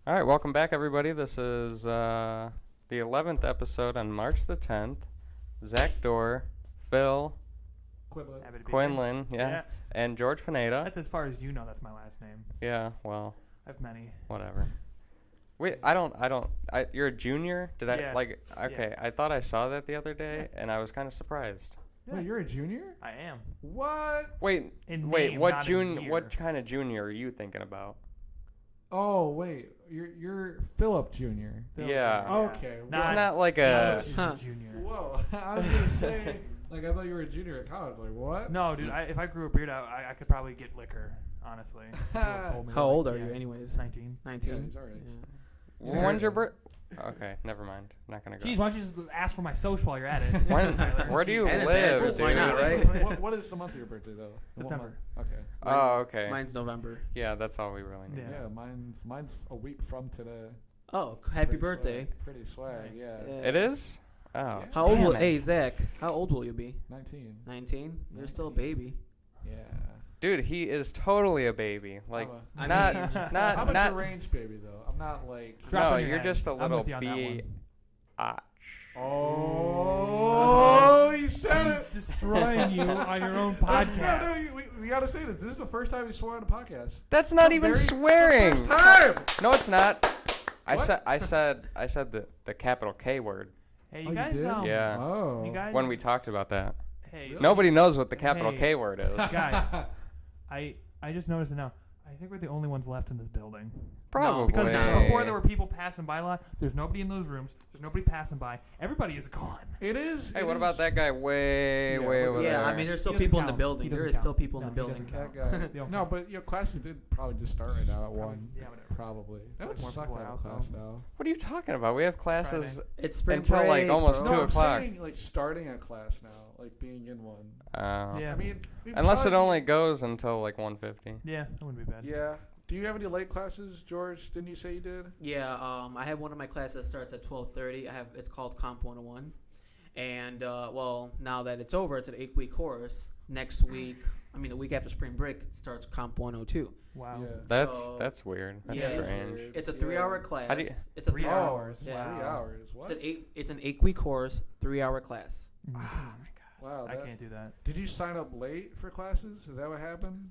All right, welcome back, everybody. This is the 11th episode on March the 10th. Zach Dorr, Phil, Quinlan, and George Pineda. That's as far as you know. That's my last name. Yeah, well, I have many. Whatever. Wait, you're a junior? Yeah. Okay, I thought I saw that the other day, and I was kind of surprised. Yeah. Wait, you're a junior? I am. What? Wait, what kind of junior are you thinking about? Oh, wait, you're Philip Junior. Yeah. Okay. It's not like a junior. Whoa, I was gonna say, like, I thought you were a junior at college. Like, what? No, dude. If I grew a beard out, I could probably get liquor. Honestly. How old are you, anyways? 19. 19. Yeah, he's alright. Yeah. When's your birth? Okay, never mind. Not gonna go. Jeez, why don't you just ask for my social while you're at it? Where do you live, dude? Why not, right? What is the month of your birthday, though? September. Okay. Oh, okay. Mine's November. Yeah, that's all we really need. Yeah, mine's a week from today. Oh, happy Pretty birthday. Swag. Pretty swag, Nice. yeah. It is? Oh. Yeah. How old Damn will it. Hey, Zach, how old will you be? 19. 19? You're still a 19. baby. Yeah. Dude, he is totally a baby. Like, I'm not a deranged baby, though. I'm not like... Drop no, on your you're head. just a I'm little with you on that one. biatch. Oh, he said He's it. destroying you on your own podcast. No, we got to say this. This is the first time he swore on a podcast. That's not even swearing. First time. No, it's not. I What? said the capital K word Hey, Oh, you guys. did? Yeah. Oh. You guys. when we talked about that. Hey, Really? Nobody knows what the capital Hey. K word is. guys. I just noticed it now. I think we're the only ones left in this building. Probably. Because No. before there were people passing by a lot. There's nobody in those rooms. There's nobody passing by. Everybody is gone. It is. Hey, it what is- about that guy way Yeah, over Yeah, there? I mean, there's still He doesn't people in the count. building. He There doesn't is still count. people in No, the he building. doesn't That guy. They don't No, count. but your classes did probably just start right now at 1. Yeah, whatever. Probably. That would More suck people to are have a out, class though. now. What are you talking about? We have classes It's spring until like break, almost bro. 2 No, o'clock. I'm saying like starting a class now, like being in one. Yeah. I mean, we Unless it probably- only goes until like 1:50. Yeah, that wouldn't be bad. Yeah. Do you have any late classes, George? Didn't you say you did? Yeah, I have one of my classes that starts at 12:30. It's called Comp 101, and well, now that it's over, it's an 8-week course. Next week, the week after spring break, it starts Comp 102. Wow. Yeah. That's weird. That's Yeah. strange. It's a Yeah. 3-hour class. How do you- It's a 3 3-hour. hours. Yeah. Wow. 3 hours. What? It's an 8-week course, 3-hour class. Mm. Wow. I can't do that. Did you sign up late for classes? Is that what happened?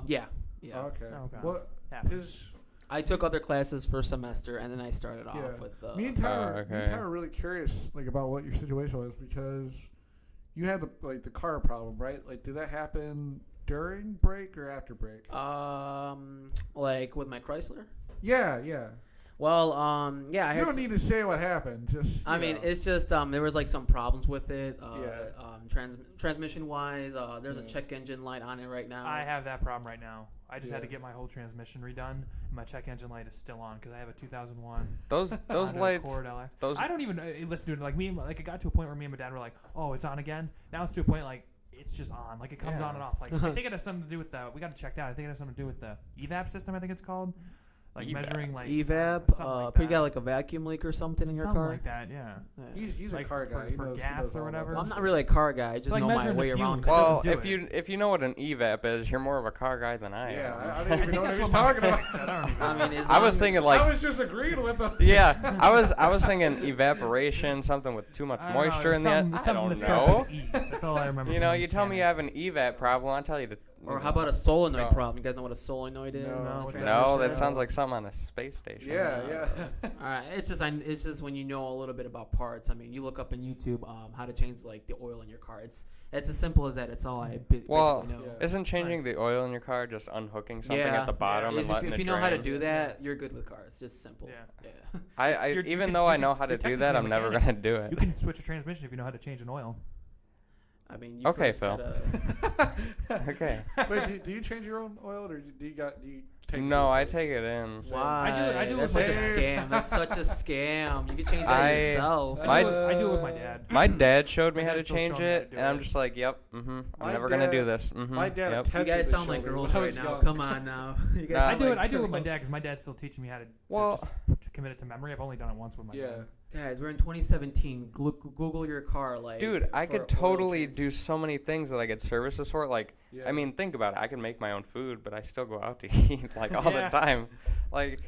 Yeah. Okay. Oh, God. What? Happens. His. I took other classes for a semester, and then I started off Yeah. with. Me and Tyler, okay. were really curious, like, about what your situation was because you had the car problem, right? Like, did that happen during break or after break? Like with my Chrysler. Yeah. Well, yeah, I You had. don't need to say what happened. Just. I you mean, know. it's just there was like some problems with it. Yeah. Transmission wise, there's a Yeah. check engine light on it right now. I have that problem right now. I just had to Yeah. get my whole transmission redone, and my check engine light is still on because I have a 2001 Those Honda lights. Accord LX. Those. I don't even listen to it. Like it got to a point where me and my dad were like, "Oh, it's on again." Now it's to a point like it's just on. Like it comes Yeah. on and off. Like I think it has something to do with the. We got to check that. I think it has something to do with the evap system. I think it's called. Like Evap. measuring like Evap. something like You that. got like a vacuum leak or something in your Something car. like that. Yeah. Yeah. He's like a car for- guy. He for knows, gas he knows or all whatever? about Well, I'm that not stuff. really a car guy. I just Like know my measuring the way around. fumes. That Well, doesn't do if you know what an evap is, you're more of a car guy than I Yeah, am. I didn't even know what he was talking about. I don't even I mean, as I long was as- thinking I like, was just agreeing with him. yeah, I was thinking evaporation, something with too much I don't know, moisture in something- that. I something don't that starts know. with E. That's all I remember. You from know, you tell me you mechanics. have an evap problem, I'll tell you to. Or how about a solenoid No. problem? You guys know what a solenoid is? No. No, what's that? No, that Yeah. sounds like something on a space station. Yeah. All right, it's just when you know a little bit about parts. I mean, you look up in YouTube how to change like the oil in your car. It's as simple as that. It's all I Well, basically know. Yeah. Isn't changing Nice. the oil in your car just unhooking something Yeah. at the bottom Is and letting if it you know how to drain? do that, you're good with cars. Just simple. Yeah. Yeah. I You're- you even can- though you I can- know how to you're do that, technically I'm a never mechanic. gonna do it. You can switch a transmission if you know how to change an oil. I mean, you Okay, first Phil. gotta- Okay. Wait, do you change your own oil or do you take? No, I Dorr's? take it in. Why? I do it That's with like a my- scam. That's such a scam. You can change that I- yourself. My- I do it with my dad. My dad showed me My how to dad's still change showing me how to it, do and I'm it. just like, yep, I'm My never gonna do dad- this. My dad Yep. You attempted guys to sound show like me girls when I right was now. young. Come on now. You guys Nah. I sound do like it. I do it with my girls. dad because my dad's still teaching me how to Well- just commit it to memory. I've only done it once with my Yeah. dad. Guys, we're in 2017. Google your car, like. Dude, I for could oil totally change. do so many things that I get services for. Like, Yeah. I mean, think about it. I can make my own food, but I still go out to eat like all Yeah. the time. Like,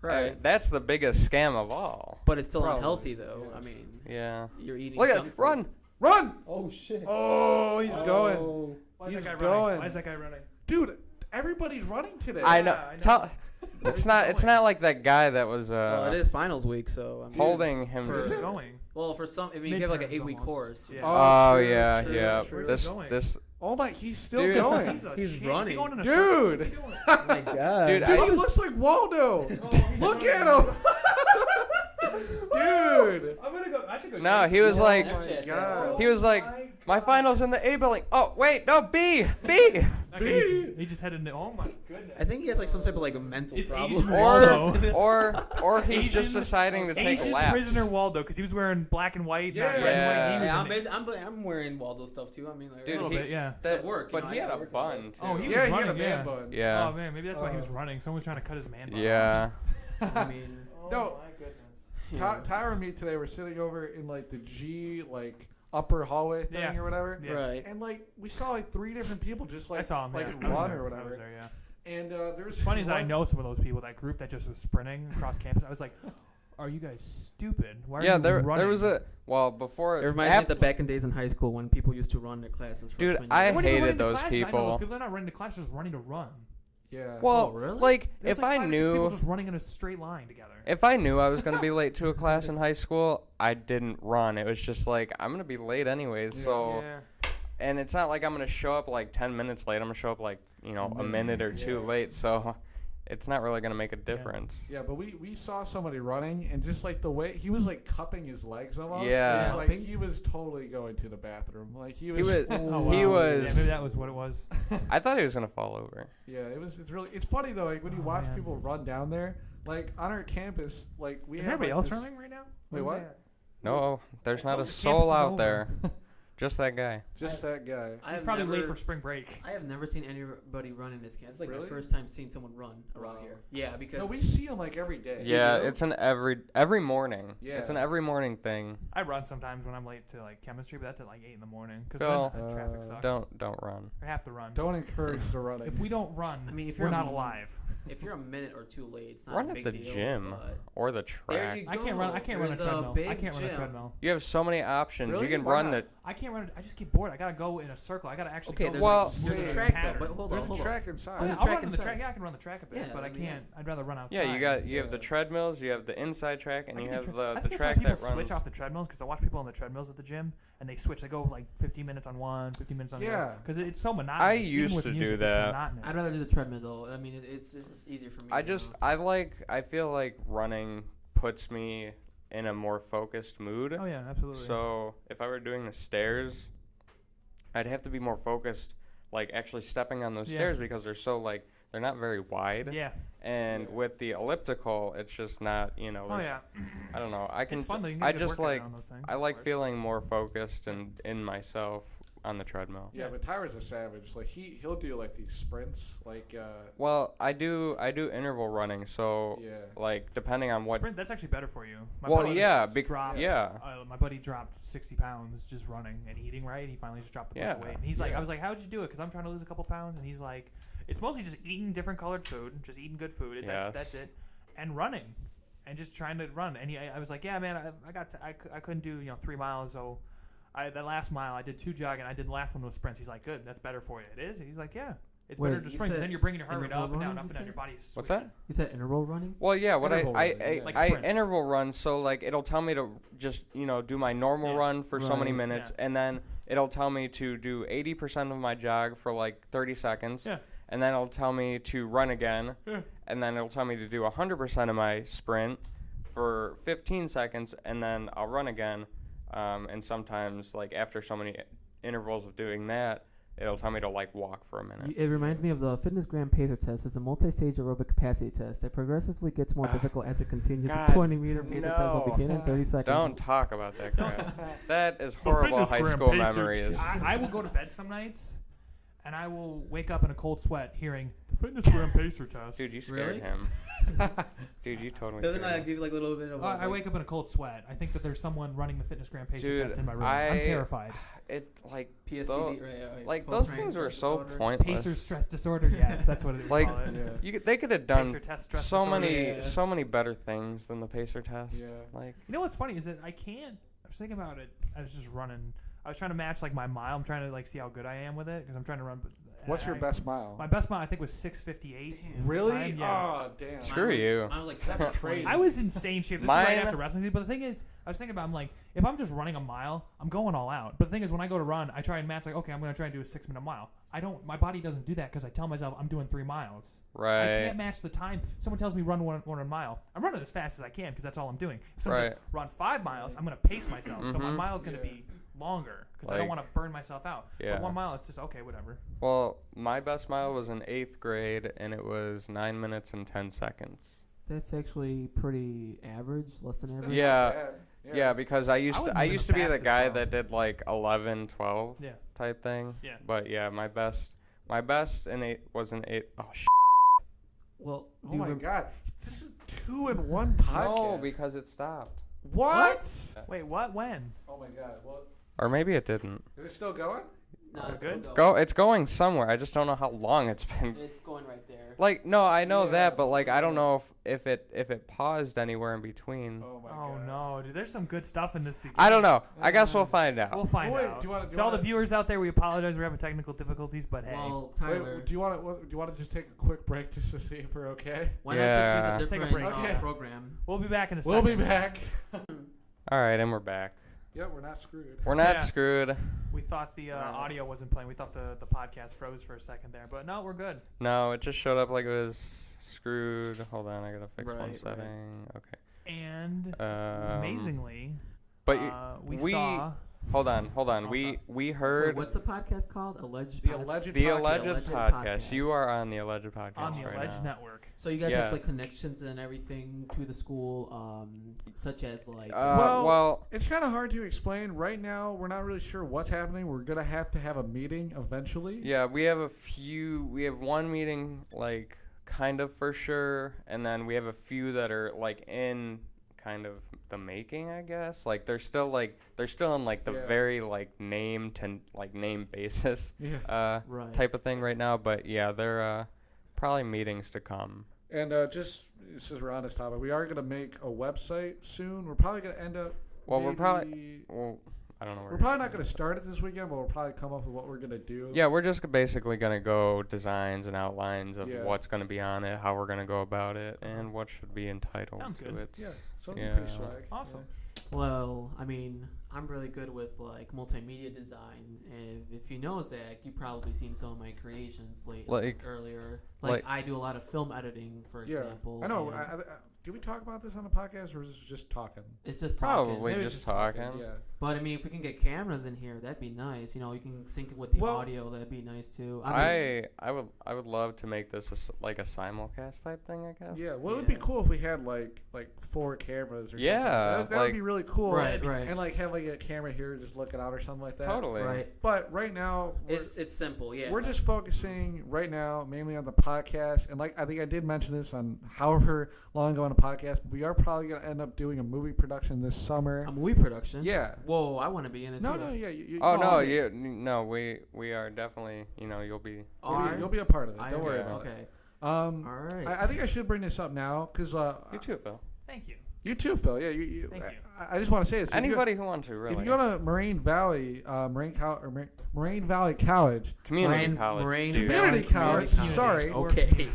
Right. That's the biggest scam of all. But it's still Probably, unhealthy, though. yeah. I mean, Yeah. you're eating. Look at junk it. food. Run. Run! Oh shit. Oh, he's going. Oh. Why is He's that guy going. running? Why is that guy running? Dude, everybody's running today. I know. I know. Tell. It's not like that guy that was Well, it is finals week, so I mean, holding him. Where's For- it going? Well, for some, I mean, you have like an Midterms 8-week almost. course. Yeah. Oh true, yeah, true, yeah. true. Where's This it going? this Oh my, he's still Dude. going. He's Is running. he going in a Dude. circle? What's he doing? Oh my god. Dude, Dude, he looks like Waldo. Look at him. Dude. I'm gonna go. I should go. No, check he was this. like Oh my god. he was like my finals in the A building. Oh wait, no B. Okay, he just had a. Oh my goodness. I think he has like some type of like a mental It's problem. Asian Or Waldo. or he's just Asian- deciding to take Asian laps. prisoner Waldo, because he was wearing black and white, not red and white. He Yeah. was Yeah, in I'm wearing Waldo stuff too. I mean, like, a Dude, little he- bit, yeah. That, It's at work, you but know, he I had gotta a work bun on it. too. Oh, he was Yeah, he running, had a man yeah. bun. Yeah. Oh man, maybe that's why he was running. Someone was trying to cut his man bun. Yeah. I mean, No. my goodness. Tyra and me today were sitting over in like the G like upper hallway thing Yeah. or whatever. Yeah. right. And like we saw like 3 different people just like I saw him. like yeah. I was run there. or I was whatever. there, yeah. And there was Funny is that I one- know some of those people. That group that just was sprinting across campus. I was like, "Are you guys stupid? Why are Yeah, you there running?" was a before It reminds me of after, the back in days in high school when people used to run their classes. Dude, freshman I year. They weren't even hated running to those classes. I know people. those people. They're not running to class, just running to run. Yeah. well, really? like There's if like I 5 or 6 people knew just running in a straight line together. if I knew I was gonna be late to a class in high school, I didn't run. It was just like I'm gonna be late anyways. Yeah. So yeah. and it's not like I'm gonna show up like 10 minutes late. I'm gonna show up like a minute or two Yeah. late. So it's not really gonna make a difference. Yeah, but we saw somebody running and just like the way he was like cupping his legs almost. Yeah. It was like Cupping? he was totally going to the bathroom. Like he He was. was. Oh, He wow. was. Yeah, maybe that was what it was. I thought he was gonna fall over. Yeah, it's really it's funny though. Like when you Oh, watch man. people run down there, like on our campus, like we Is have everybody like, else this- running right now? Wait, Where are what? they at? No, there's I not told a you, soul campus is out over. there. Just that guy. Just that guy. I He's have probably late never- for spring break. I have never seen anybody run in this camp. It's like Really? my first time seeing someone run around Wow. here. Yeah, because No, we see him like every day. Yeah, do? it's an every morning. Yeah. It's an every morning thing. I run sometimes when I'm late to like chemistry, but that's at like 8 in the morning because Phil, traffic sucks. Don't run. I have to run. Don't encourage the running. If we don't run, I mean, if we're you're not a- alive. if you're a minute or two late, it's not Run a at big the deal. gym but or the there track. you go. I can't run. I can't run a There's treadmill. I big can't run a gym. treadmill. You have so many options. Really? You can Why run not? the. I can't run. I just get bored. I gotta go in a circle. I gotta actually Okay, go. there's, Well, like, there's a yeah. track though, pattern. but hold There's on, hold a on. track inside. There's Yeah, a I'll track run in the inside. track. Yeah, I can run the track a bit, Yeah, but I I mean, can't. I'd rather run outside. Yeah, you have the Yeah. treadmills. You have the inside track, and I you can have do the I think that's why track people that runs. switch off the treadmills because I watch people on the treadmills at the gym and they switch. They go like 15 minutes on one, 15 minutes on the Yeah. other because it's so monotonous. Even used with to do music, it's that. monotonous. I'd rather do the treadmill though. I mean, it's just easier for me. I you just know? I feel like running puts me in a more focused mood. Oh yeah, absolutely. So if I were doing the stairs, I'd have to be more focused, like actually stepping on those Yeah. stairs because they're so like they're not very wide. yeah. And Yeah. with the elliptical, it's just not Oh there's- yeah. I don't know. I can It's fun though. You can I get a good just workout like on those things, I of like course. feeling more focused and in myself on the treadmill. Yeah, but Tyra's a savage. Like he'll do like these sprints. Like Well, I do interval running, so yeah. like depending on what. Sprint, that's actually better for you. My Well, buddy yeah, dropped, yeah. my buddy dropped 60 pounds just running and eating right. He finally just dropped a bunch Yeah. of weight. And he's like, Yeah. I was like, how'd you do it? Because I'm trying to lose a couple pounds. And he's like, it's mostly just eating different colored food, just eating good food. Yes. That's it, and running, and just trying to run. And I was like, yeah, man, I couldn't do 3 miles, so. That last mile, I did 2 jogging. I did the last one with sprints. He's like, good, that's better for you. It is? He's like, yeah. It's Wait, better to you sprint 'cause said then you're bringing your heart rate interval up and down, running, up and you down. said? Your body's What's switching. that? You said interval running? Well, yeah, what Interval I running, yeah. Like I sprints. interval run, so like it'll tell me to just do my normal Yeah. run for so many Right. minutes, Yeah. and then it'll tell me to do 80% of my jog for like 30 seconds, Yeah. and then it'll tell me to run again, Yeah. and then it'll tell me to do 100% of my sprint for 15 seconds, and then I'll run again, and sometimes like after so many intervals of doing that, it'll tell me to like walk for a minute. It reminds me of the Fitness Gram Pacer test. It's a multi-stage aerobic capacity test. It progressively gets more difficult as it continues. God, The 20-meter pacer test will no. begin in 30 seconds. Don't talk about that crap. That is The horrible fitness high gram school pacer- memories. I will go to bed some nights, and I will wake up in a cold sweat hearing the fitness gram pacer test. Dude, you scared Really? him. Dude, you totally Doesn't scared that him. give you like a little bit of? I wake up in a cold sweat. I think that there's someone running the fitness gram pacer Dude, test in my room. I'm terrified. It like PSTD, tho- right? like those Post-traumatic things were stress so disorder. pointless. Pacer stress disorder. Yes, that's what it Like, call it. Yeah. They could have done Pacer test stress so disorder. many Yeah. so many better things than the pacer test. Yeah. Like You know what's funny is that I can't. I was thinking about it. I was just running. I was trying to match like my mile. I'm trying to like see how good I am with it because I'm trying to run. What's your best mile? My best mile I think was 6:58. Damn. Really? time, yeah. Oh, damn. Screw you. I was like That's 7:20. crazy. I was in insane shape. This is right Mine- after wrestling season. But the thing is, I was thinking about, I'm like, if I'm just running a mile, I'm going all out. But the thing is, when I go to run, I try and match, like, okay, I'm going to try and do a 6-minute mile. My body doesn't do that because I tell myself I'm doing 3 miles. I right. can't match the time. Someone tells me run one mile. I'm running as fast as I can because that's all I'm doing. If someone Right. says run 5 miles, I'm going to pace myself. So my Mhm. mile is going to Yeah. be longer because I don't Like- want to burn myself out. Yeah. But 1 mile, it's just, okay, whatever. Well, my best mile was in 8th grade and it was 9 minutes and 10 seconds. That's actually pretty average, less than That's average. not Yeah. bad. Yeah, because I used wasn't to even the be the fastest, guy though. that did like 11, 12 Yeah. type thing. Yeah. But yeah, my best in 8 was an 8. Oh shit. Well, Oh do you my rem- god. This is 2 in 1 podcast. No, because it stopped. What? Wait, what? When? Oh my god. What? Or maybe it didn't. Is it still going? No, Oh, it's good. still It's going somewhere. I just don't know how long it's been. It's going right there. Like no, I know Yeah, that, but like I don't yeah. know if it paused anywhere in between. Oh my Oh god. no, dude! There's some good stuff in this. Beginning. I don't know. I guess we'll find out. We'll find Wait, out. do you wanna- To all the viewers out there, we apologize. We're having technical difficulties, but hey, Well, Wait, Tyler, do you want to just take a quick break just to see if we're okay? why not just Yeah. use a Take a different break. Okay. program? we'll be back in a We'll second. be back. All right, and we're back. Yep, we're not screwed. We're not Yeah. screwed. We thought the audio wasn't playing. We thought the podcast froze for a second there, but no, we're good. No, it just showed up like it was screwed. Hold on, I gotta fix Right, one right. setting. Okay. And Amazingly, amazingly, but we we- saw hold on. Oh, We Wait, heard what's the podcast called? Alleged. The Pod- alleged the podcast. alleged Alleged podcast. podcast. You are on the alleged podcast on the right Alleged now. Network. So you guys Yeah. have like connections and everything to the school, such as like. Well, It's kind of hard to explain. Right now, we're not really sure what's happening. We're going to have a meeting eventually. yeah, we have one meeting like kind of for sure, and then we have a few that are like in kind of the making, I guess. Like they're still in like the Yeah. very like name basis Yeah. Right. type of thing right now, but yeah, they're probably meetings to come. And just, this is on this topic, we are going to make a website soon. We're probably going to end up. Well, we're probably maybe- I don't know. We're probably not going to start it this weekend, but we'll probably come up with what we're going to do. Yeah, we're just basically gonna go designs and outlines of Yeah. what's gonna be on it, how we're gonna go about it, and what should be entitled Sounds to good. it. Yeah. So it'll be pretty Yeah. swag. Awesome. Well, I mean, I'm really good with like multimedia design, and if you know Zach, you've probably seen some of my creations earlier. Like I do a lot of film editing, for Yeah. example. I know. and Did we talk about this on the podcast, or is this just talking? it's just talking. Probably Maybe just talking. Yeah. But I mean, if we can get cameras in here, that'd be nice. You know, you can sync it with the Well- audio. That'd be nice too. I mean, I would love to make this like a simulcast type thing, I guess. Yeah. Well, it'd be Yeah. cool if we had like 4 cameras or Yeah, something. That would like- be really cool. right, right. And like have like a camera here just looking out or something like that. Totally. right. But right now, It's simple. Yeah. we're just focusing right now mainly on the podcast. And like I think I did mention this on however long ago on the podcast, but we are probably going to end up doing a movie production this summer. a movie production. Yeah. Whoa, I want to be in it No, too. no, yeah. You, Oh no, you, we are definitely, you'll be. you'll be a part of it. I Don't worry am. about okay. it. All right. I think I should bring this up now because You too, Phil. Thank you. you too, Phil. Yeah, you. Thank you. I just want to say this. Anybody who wants to, really. If you go to Moraine Valley, Moraine Valley College, Community college. Moraine dude. Community Valley college, Community sorry. Okay.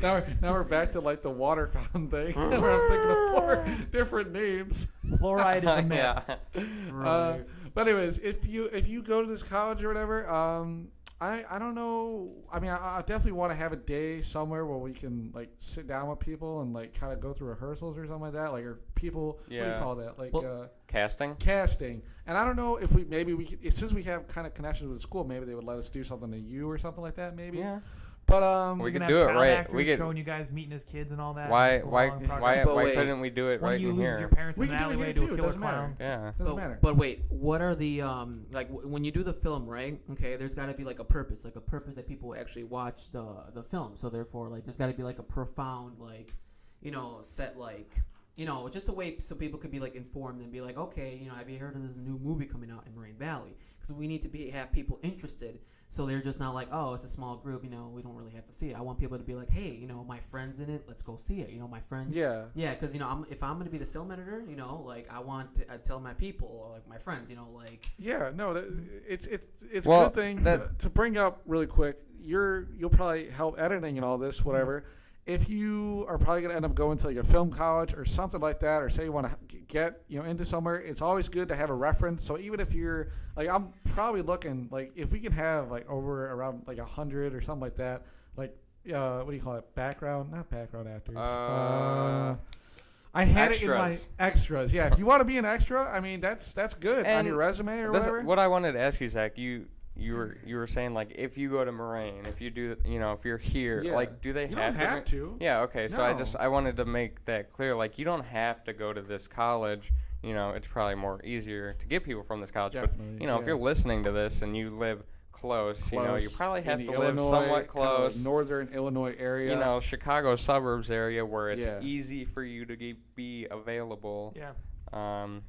now we're back to like the water fountain thing. We're thinking of 4 different names. Fluoride is a myth. Yeah. Right. But anyways, if you go to this college or whatever, I don't know. I mean, I definitely want to have a day somewhere where we can like sit down with people and like kind of go through rehearsals or something like that. Like, or people, what do you Yeah. call that? Like Casting. casting. And I don't know if we could, since we have kind of connections with the school, maybe they would let us do something to you or something like that. Maybe. Yeah. But We We're could gonna do have it child right. actors We could. showing you guys meeting his kids and all that. Why It's a why long why progress. But why wait, couldn't we do it When right you in lose here? your parents We in an can do it alleyway here to too. a It killer doesn't matter. clown. Yeah. doesn't matter. But wait, what are the like when you do the film, right? Okay, there's got to be like a purpose that people actually watch the film. So therefore, like, there's got to be like a profound, like, set, like, just a way so people could be like informed and be like, okay, have you heard of this new movie coming out in Moraine Valley? Because we need to have people interested. So they're just not like, oh, it's a small group, we don't really have to see it. I want people to be like, hey, my friend's in it, let's go see it. My friend. Yeah. Yeah, because if I'm gonna be the film editor, like I want to tell my people, or like my friends, like. Yeah, no, it's Well, a good thing to bring up really quick. You'll probably help editing and all this, whatever. If you are probably gonna end up going to like a film college or something like that, or say you want to get into somewhere, it's always good to have a reference. So even if you're like, I'm probably looking like if we can have like over around like 100 or something like that, like what do you call it? Not background actors. I had it in my extras. Yeah, if you want to be an extra, I mean that's good on your resume or whatever. What I wanted to ask you, Zach, you were saying like if you go to Moraine, if you do, if you're here, Yeah. like do they You have don't have to. Yeah, okay. So No. I wanted to make that clear. Like you don't have to go to this college. It's probably more easier to get people from this college. Definitely, But if yeah. you're listening to this and you live close, you probably in have the to live Illinois, somewhat kinda like close. northern Illinois area. Chicago suburbs area where it's Yeah. easy for you to be available. Yeah.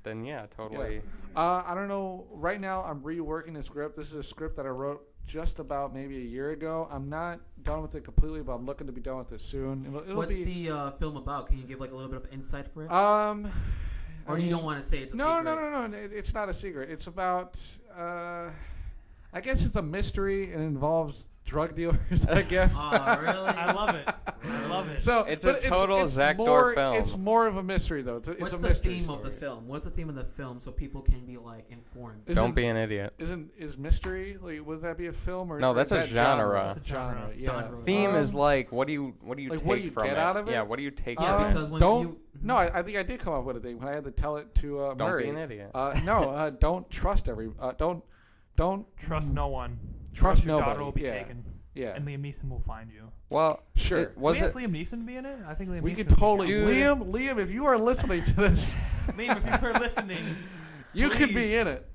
Then totally. I don't know. Right now, I'm reworking the script. This is a script that I wrote just about maybe a year ago. I'm not done with it completely, but I'm looking to be done with it soon. It'll What's be, the film about? Can you give like a little bit of insight for it? Or you don't want to say it's a no, secret? No. It's not a secret. It's about. I guess it's a mystery and it involves drug dealers. I guess. Oh, really? I love it. I love it. So It's but a total Zach more, Dorr film. It's more of a mystery though. It's What's a the mystery theme of the story. film? What's the theme of the film so people can be like informed? Don't be an idiot. Is mystery like would that be a film or No, or that's is a that genre. It's a genre. Yeah. Genre. Theme is Um, like what do you like, take what do you from get it? out of it? Yeah, what do you take Yeah, from because it? when don't. you No, I think I did come up with a thing when I had to tell it to Don't Murray. be an idiot. Don't trust don't Trust no one. trust your daughter nobody. will be Yeah. taken, Yeah. and Liam Neeson will find you. Well, Sure. Was Can we it? ask Liam Neeson to be in it? I think Liam We Neeson could would be totally good. Liam, if you are listening to this, Liam, if you were listening, you could please. be in it.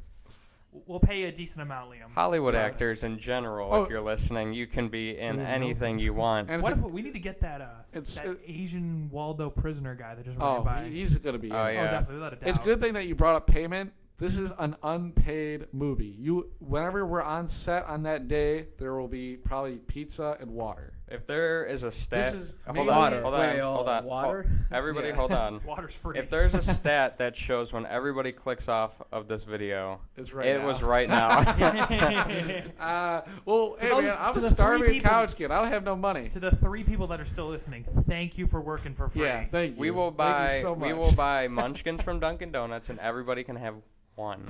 We'll pay you a decent amount, Liam. Hollywood Yeah. actors in general, Oh. if you're listening, you can be in Liam anything you want. And What it's if we need to get that It's- Asian Waldo prisoner guy that just ran by? he's gonna be in Oh, it. yeah. Oh, definitely, without a doubt. It's a good thing that you brought up payment. This is an unpaid movie. Whenever we're on set on that day, there will be probably pizza and water. If there is a stat, is hold maybe- on, Water. hold on, Wait, hold on. water? Everybody, Yeah. hold on. Water's free. If there's a stat that shows when everybody clicks off of this video, It's right it now. was right now. Well, hey those- man, I'm to a the starving three people- college kid. I don't have no money. to the 3 people that are still listening, thank you for working for free. Yeah, thank you. we will Thank buy you so we much. will buy Munchkins from Dunkin' Donuts, and everybody can have one.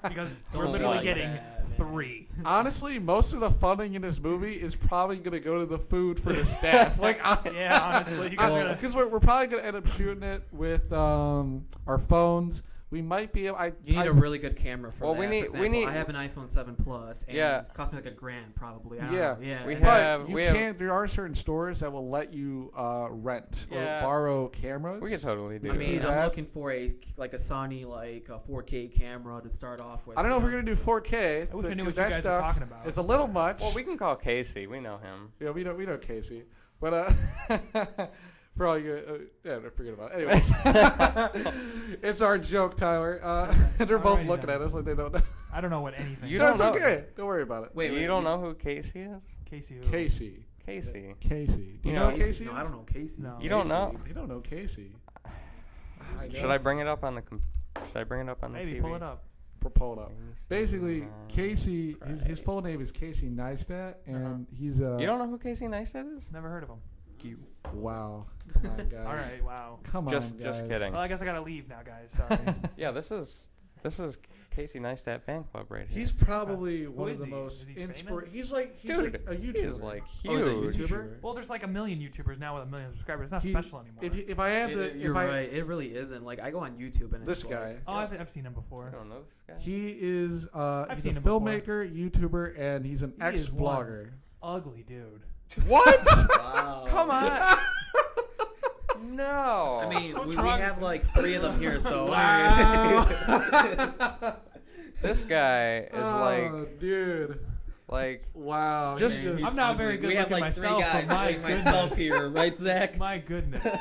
Because we're Don't literally like getting that, man. 3. Honestly, most of the funding in this movie is probably going to go to the food for the staff. Yeah, honestly, you guys are gonna- Because we're probably going to end up shooting it with our phones. We might be able. You need a really good camera for Well, that. we For need- example, I have an iPhone 7 Plus, and Yeah. it cost me like $1,000 probably. I don't Yeah. know. Yeah. We and- have- But you we have- can't. There are certain stores that will let you rent Yeah. or borrow cameras. We can totally do I mean, that. that. I'm looking for a Sony like a 4K camera to start off with. I don't know if you we're gonna do 4K. I wish I knew because what you that guys were stuff talking about. It's a little much. Well, we can call Casey. We know him. Yeah, we know Casey, but for all you, yeah, forget about it. Anyways, it's our joke, Tyler. They're both Alrighty looking then. at us like they don't know. I don't know what anything. You No, don't it's know. okay. Don't worry about it. Wait, you don't know who Casey is? Casey who? Casey. Casey. Casey. Do you You know know Casey? No, I don't know Casey. No. You don't know? They don't know Casey. Should I bring it up on the? Should I bring it up on the Maybe TV? pull it up. Pull it up. Basically, Casey. His full name is Casey Neistat, and he's a. You don't know who Casey Neistat is? Never heard of him. You. Wow. Come on, guys. All right, wow. Come on, Just guys. kidding. Well, I guess I gotta leave now, guys. Sorry. Yeah, this is Casey Neistat fan club right here. He's probably one of is the he? most Is he inspiring. famous? He's Dude, like a YouTuber. he is like Oh, is huge. he a YouTuber? Well, there's like a million YouTubers now with a million subscribers. It's not He- special anymore. If I had to, You're if I, right. It really isn't. Like I go on YouTube and this it's guy, Like, oh, I've seen him before. I don't know this guy. he is I've he's seen a him before. filmmaker, YouTuber, and he's an He is one ex-vlogger. ugly dude. What? Wow. Come on. No. I mean, What's we wrong? have like 3 of them here, so. Wow. This guy is Oh, dude. like Wow. Just- He I'm not very good We have looking like 3 myself, guys, but my like myself goodness. here, right, Zach? My goodness.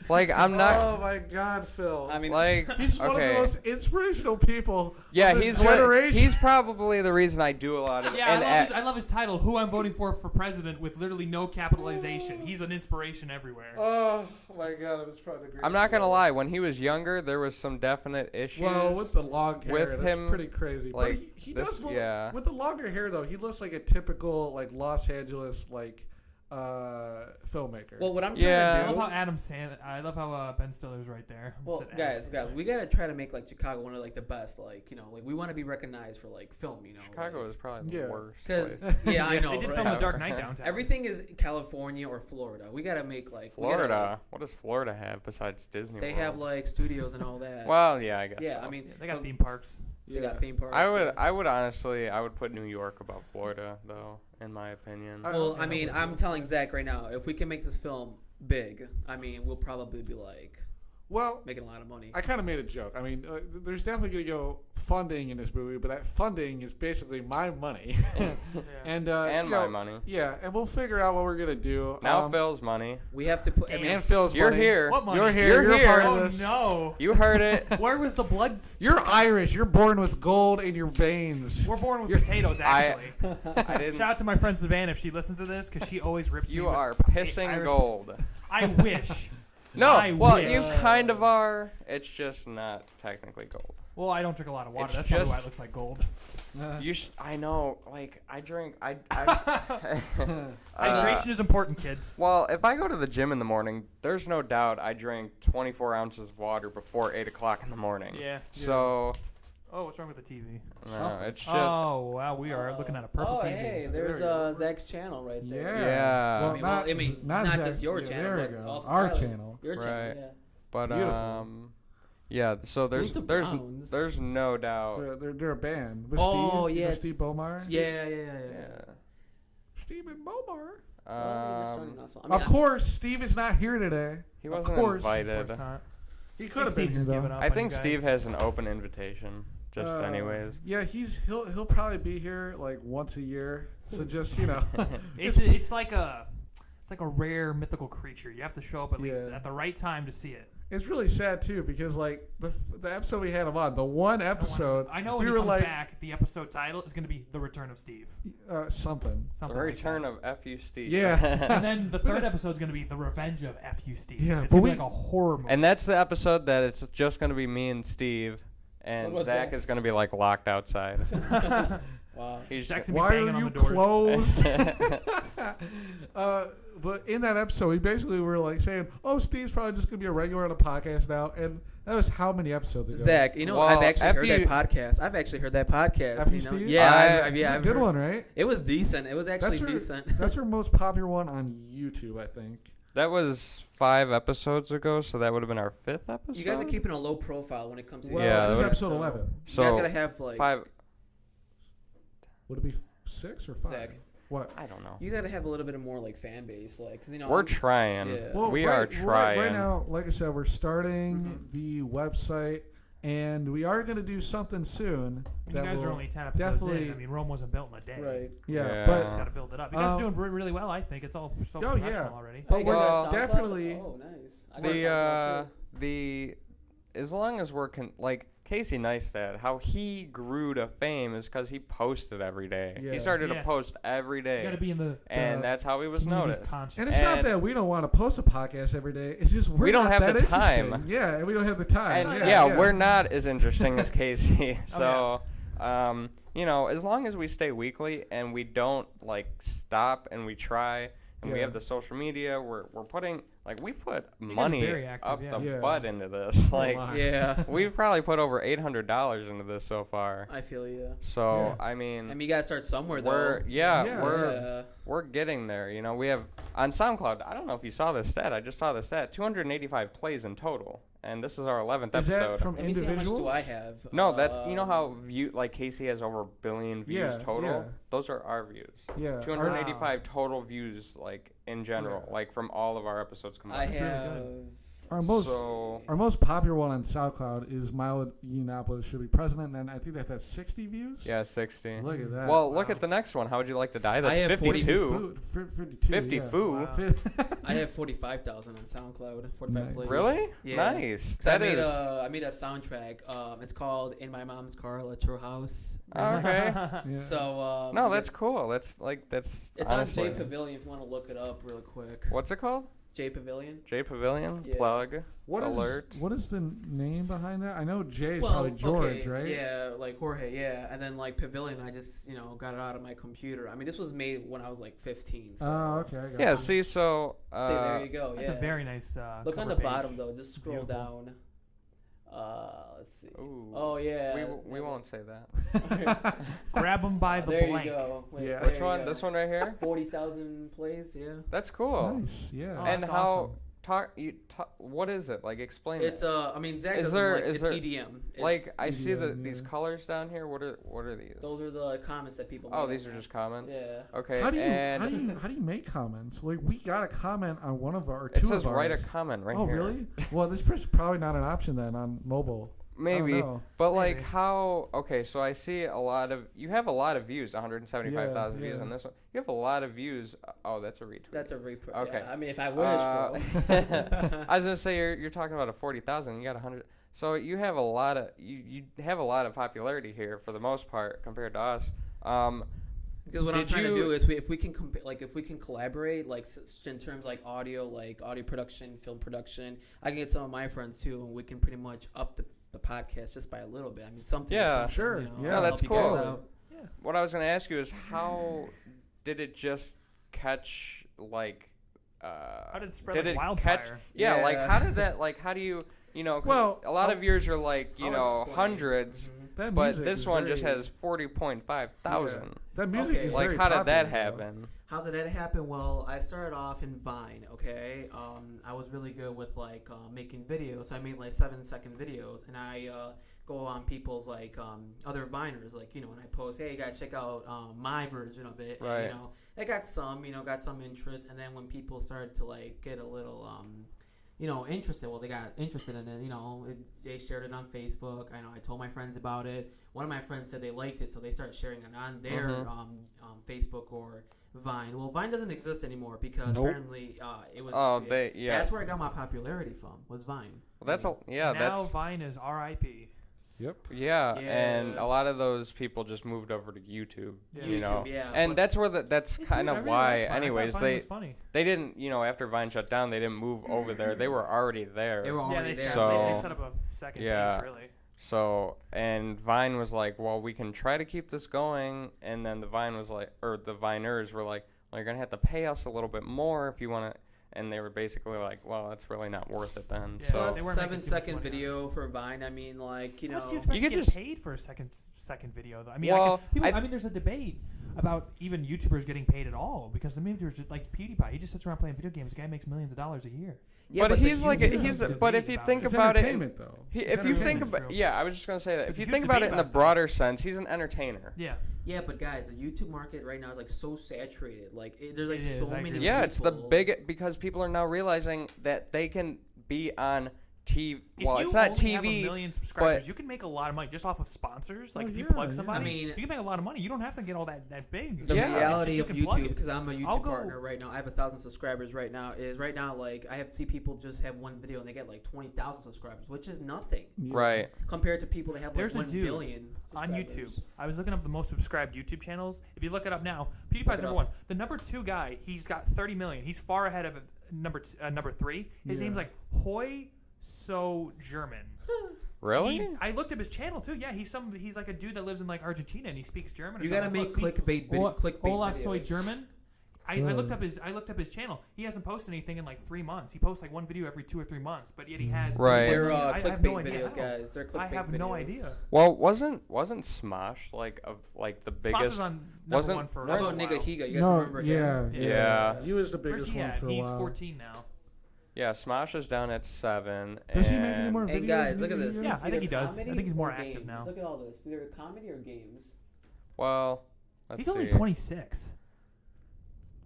like I'm not Oh my God, Phil. I mean, like He's one of the okay. most inspirational people. Yeah, of this he's generation. He's probably the reason I do a lot of Yeah, and I love his title, Who I'm Voting for President, with literally no capitalization. He's an inspiration everywhere. Oh my God, it was probably the greatest. I'm not gonna thing. lie. When he was younger, there was some definite issues. Well, with the long hair, with that's him, pretty crazy. like, but he this- does look, yeah. with the longer hair though. He looks like a typical like Los Angeles like filmmaker. well, what I'm trying Yeah. I to love do. how I love how Ben Stiller's right there. Well, Said guys, Adam Sandler. we gotta try to make like Chicago one of like the best. Like, you know, like we want to be recognized for like film. You know, Chicago is probably the Yeah. worst. because place. yeah, I know. They did right? film The Dark Knight downtown. Everything is California or Florida. We gotta make like we gotta, Florida. What does Florida have besides Disney? they World? have like studios and all that. Well, yeah, I guess. yeah, so. I mean, They got theme parks. they got theme parks. I would honestly, I would put New York above Florida, though, in my opinion. Well, I mean, I'm telling Zach right now, if we can make this film big, I mean, we'll probably be like Well, making a lot of money. I kind of made a joke. I mean, there's definitely going to go funding in this movie, but that funding is basically my money. and And you my know, money. Yeah, and we'll figure out what we're going to do. Now Phil's money. We have to put. I mean, and Phil's You're money. here. What money? You're here. You're You're, here. a part Oh of this. no! You heard it. Where was the blood? You're Irish. You're born with gold in your veins. We're born with You're- potatoes, actually. I didn't. Shout out to my friend Savannah if she listens to this, because she always rips me. You with are pissing Irish- gold. I wish. No, I well, wish. you kind of are. It's just not technically gold. Well, I don't drink a lot of water. It's That's probably why just- it looks like gold. You I know. Like I drink. Hydration is important, kids. Well, if I go to the gym in the morning, there's no doubt I drink 24 ounces of water before 8 o'clock in the morning. Yeah. So, Oh, what's wrong with the TV? no, Something. it's just. Oh, wow, we are looking at a purple oh, TV. hey, There there's we go. Zach's channel right Yeah. there. Yeah. Well, I mean, well, I mean, not Zach's- just your yeah, channel, there we but go. also Our Tyler's. channel. Your channel, Right. yeah. But Beautiful. yeah. So Who's the Browns? there's no doubt. They're a band. With Oh, Steve, yeah. with Steve Bomar. Yeah. Yeah. Steve and Bomar. Um, Of course, Steve is not here today. he Of wasn't course. Of invited. course not. He could have been Steve here just giving though. up I on think you guys. Steve has an open invitation. Just anyways. Yeah, he'll probably be here like once a year. So just It's like a rare mythical creature. You have to show up at least Yeah. at the right time to see it. it's really sad too because like the episode we had him on, the one episode I know when we he were comes like back, the episode title is going to be The Return of Steve. something. The Something like return that. of F.U. Steve. Yeah. And then the third episode is going to be The Revenge of F.U. Steve. Yeah, it's but going to be we- like a horror movie. And that's the episode that it's just going to be me and Steve, and What was Zach that? is going to be like locked outside. Wow. He's Zach's just, gonna be Why banging are on you the doors. closed? But in that episode, we basically were like saying, "Oh, Steve's probably just gonna be a regular on the podcast now," and that was how many episodes ago? Zach, you know, Well, I've actually heard that F.U. podcast. I've actually heard that podcast. F.U. You know? Steve? Yeah, It's yeah, a I've good heard- one, right? It was decent. It was actually That's her- decent. That's her most popular one on YouTube, I think. that was 5 episodes ago, so that would have been our 5th episode. You guys are keeping a low profile when it comes to Well, Yeah, this is that episode 11. You so guys gotta have like 5. Would it be 6 or 5? Zach. What? I don't know. You gotta have a little bit of more like fan base, like, 'cause, you know. We're trying. Yeah. Well, we right, are right- trying. Right now, like I said, we're starting Mhm. the website, and we are going to do something soon. You that guys are will only 10 episodes definitely- in. I mean, Rome wasn't built in a day. Right. Yeah, Yeah. You just but got to build it up. You guys are Um, doing really well, I think. It's all so Oh, professional yeah. already. But You we're guys got SoundCloud? definitely- Oh, nice. I got the SoundCloud, too. the as long as we're like Casey Neistat, how he grew to fame is because he posted every day. Yeah. He started Yeah. to post every You got to day, be in the and that's how he was community's noticed. conscience. and it's not And- that we don't want to post a podcast every day. It's just We don't not have that the time. interesting. Yeah, and we don't have the time. And yeah, we're not as interesting as Casey. Oh, So, you know, as long as we stay weekly and we don't like stop and we try and we Yeah. have the social media, we're putting like we've put guys are money very active, up yeah. the Yeah. butt into this. Like my. Yeah. we've probably put over $800 into this so far. I feel you. So Yeah. I mean, You gotta start somewhere though. we're we're getting there. You know, we have on SoundCloud. I don't know if you saw this stat. I just saw this stat. 285 plays in total, and this is our 11th Is episode. that from Let me see how much individuals? do I have. No, that's you know how like Casey has over 1 billion views Yeah, total. yeah. Those are our views. Yeah. 285 total views, like in general, Yeah. like from all of our episodes I combined. really have. good. Our most So our most popular one on SoundCloud is Milo Yiannopoulos should be president, and I think that has 60 views. yeah, 60. Look at that. Well, look Wow. at the next one. How would you like to die? I That's have 52. 52. 50 yeah. foo. Wow. I have 45,000 on SoundCloud. 45 Nice. plays. Really? Yeah. Nice. So That I made is. I made a soundtrack. It's called "In My Mom's Car, Electro House." Okay. Yeah. So No, that's cool. That's it's honestly. on JPavilion if you want to look it up real quick. What's it called? JPavilion. JPavilion? Yeah. Plug. What is Alert. what is the name behind that? I know Jay is probably George, right? Yeah, like Jorge, yeah. And then like Pavilion, I just, got it out of my computer. I mean, this was made when I was like 15. So. Oh, okay. I got Yeah, you. see, so. See, there you go. That's yeah. a very nice. Look on cover the page. bottom though. Just scroll Beautiful. down. Let's see. Ooh. Oh yeah. We won't say that. Grab them by the there blank. you go. Wait, Yeah. there Which you one? go. This one right here? 40,000 plays. Yeah. That's cool. Nice. Yeah. Oh, And that's how. awesome. What is it? Like, explain It's it. I mean, Zach Is doesn't there- like is it's there- EDM. It's, Like, I see EDM, these yeah. colors down here. What are these? those are the comments that people. Oh, make. these are just comments? Yeah. Okay. How do you and how do you make comments? Like we got a comment on one of our it two says of ours. write a comment right oh, here. really? Well, this is probably not an option then on mobile. Maybe. I don't know. But like Maybe. how? Okay, so I see you have a lot of views, 175,000 views Yeah. on this one. You have a lot of views. Oh, that's a retweet. That's a repro. Okay. Yeah. I mean, if I wish, bro. I was gonna say you're talking about a 40,000. You got 100. So you have a lot of you have a lot of popularity here for the most part compared to us. Because what I'm Did trying to you- do is if we can if we can collaborate, like in terms like audio production, film production, I can get some of my friends too, and we can pretty much up the podcast just by a little bit. I mean, something. is Yeah. something, Sure. You know, Yeah. No, I'll that's help you guys cool. out. What I was gonna ask you is how did it just catch like? How did it spread did like it wildfire? catch? Yeah, like Yeah. how did that? Like how do you? 'Cause Well, a lot of yours are like I'll explain. hundreds, Mhm. That but music this is one just very- has 40.5 thousand. That music Okay. is Like very how did that popular, though. happen? How did that happen? Well, I started off in Vine, okay? I was really good with, like, making videos. I made, like, 7-second videos, and I go on people's, like, other Viners, like, and I post, hey, guys, check out my version of it. Right. And, I got some interest, and then when people started to, like, get a little, interested, well, they got interested in it, they shared it on Facebook. I know I told my friends about it. One of my friends said they liked it, so they started sharing it on their Facebook or Vine. Well, Vine doesn't exist anymore because Nope. apparently it was. Oh, yeah. That's where I got my popularity from. Was Vine. Well, that's Now that's Vine is R.I.P. Yep. yeah, and Yeah. a lot of those people just moved over to YouTube. Yeah. You know, YouTube, yeah, and but- that's where that's It's kind weird, I of really why. like Vine. I thought Anyways, Vine they was funny. they didn't after Vine shut down, they didn't move over there. They were already there. They were Yeah, already they there. So- set up a second Yeah. base, really. So, and Vine was like, well, we can try to keep this going. And then the Vine was like, or the Viners were like, well, you're going to have to pay us a little bit more if you want to. And they were basically like, well, that's really not worth it then. Yeah, So, Plus they weren't making too much 7-second money on it. video for Vine. I mean, like, How much do you expect You to could get just- paid for a second video, though? I mean, Well, I mean, there's a debate about even YouTubers getting paid at all because I mean, there's just, like PewDiePie. He just sits around playing video games. The guy makes millions of dollars a year. yeah, but the he's like, YouTube he's. has a But if debate you about think it. It's about it, entertainment, though. if It's you think entertainment, about, true. yeah, I was just gonna say that. There's If you a huge think about debate it in the about that. broader sense, he's an entertainer. Yeah. Yeah, but guys, the YouTube market right now is like so saturated. Like, there's like It is, so I many. agree. Yeah, it's the people. big because people are now realizing that they can be on TV. If Well, you it's not only have a TV. million subscribers, you can make a lot of money just off of sponsors. Like Oh, if you yeah, plug yeah. somebody, I mean- you can make a lot of money. You don't have to get all that big. The Yeah. reality It's of just you can plug YouTube, it. because I'm a I'll YouTube go- partner right now. I have 1,000 subscribers right now. Is right now like I see people just have one video and they get like 20,000 subscribers, which is nothing Yeah. Right. compared to people that have like There's a 1 dude billion on subscribers. YouTube. I was looking up the most subscribed YouTube channels. If you look it up now, PewDiePie's Look it number up. one. The number 2 guy, he's got 30 million. He's far ahead of number 3. His Yeah. name's like Hoi So German. Really? I looked up his channel too. Yeah, he's like a dude that lives in like Argentina and he speaks German. Or You gotta something. make Look, see, clickbait Hola Soy videos. German. I looked up his channel. He hasn't posted anything in like 3 months. He posts like one video every 2 or 3 months, but yet he has. Right. They're I have clickbait no idea videos, how. guys. They're clickbait I have videos. no idea. Well, wasn't Smosh like the Smosh biggest? was on number wasn't- one for How a about while. Nigga Higa? You guys No, remember yeah, him? Yeah. He was the Where's biggest he one at? for a He's while. 14 now. Yeah, Smosh is down at 7. Does he make any more And videos? guys, look at than this. he Yeah, does? I think he It's either does. I comedy think he's more or active games. now. Look at all this. Either comedy or games. Well, let's He's only see. 26.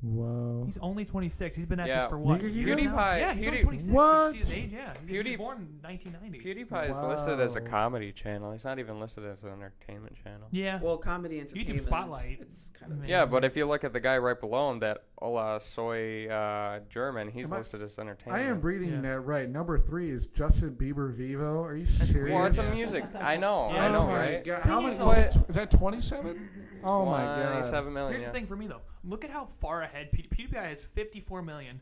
Wow. He's only 26. He's been at Yeah. this for what? Nigga, years Higa? now? Yeah, he's only Pewdie- 26. What? He's his age, yeah. He was Pewdie- born in 1990. PewDiePie is listed as a Wow. comedy channel. He's not even listed as an entertainment channel. Yeah. Well, comedy entertainment. Spotlight. It's kind of. Yeah, but if you look at the guy right below him, that Ola Soy German, he's Am I- listed as I entertainment. am reading Yeah. that right. Number 3 is Justin Bieber Vivo. Are you serious? Well, it's a music. I know, Yeah. I know, Oh my right? God. Thing How is, many? though- Is that 27? Oh my god. 27 million. Here's Yeah. the thing for me though. Look at how far ahead PewDiePie has 54 million.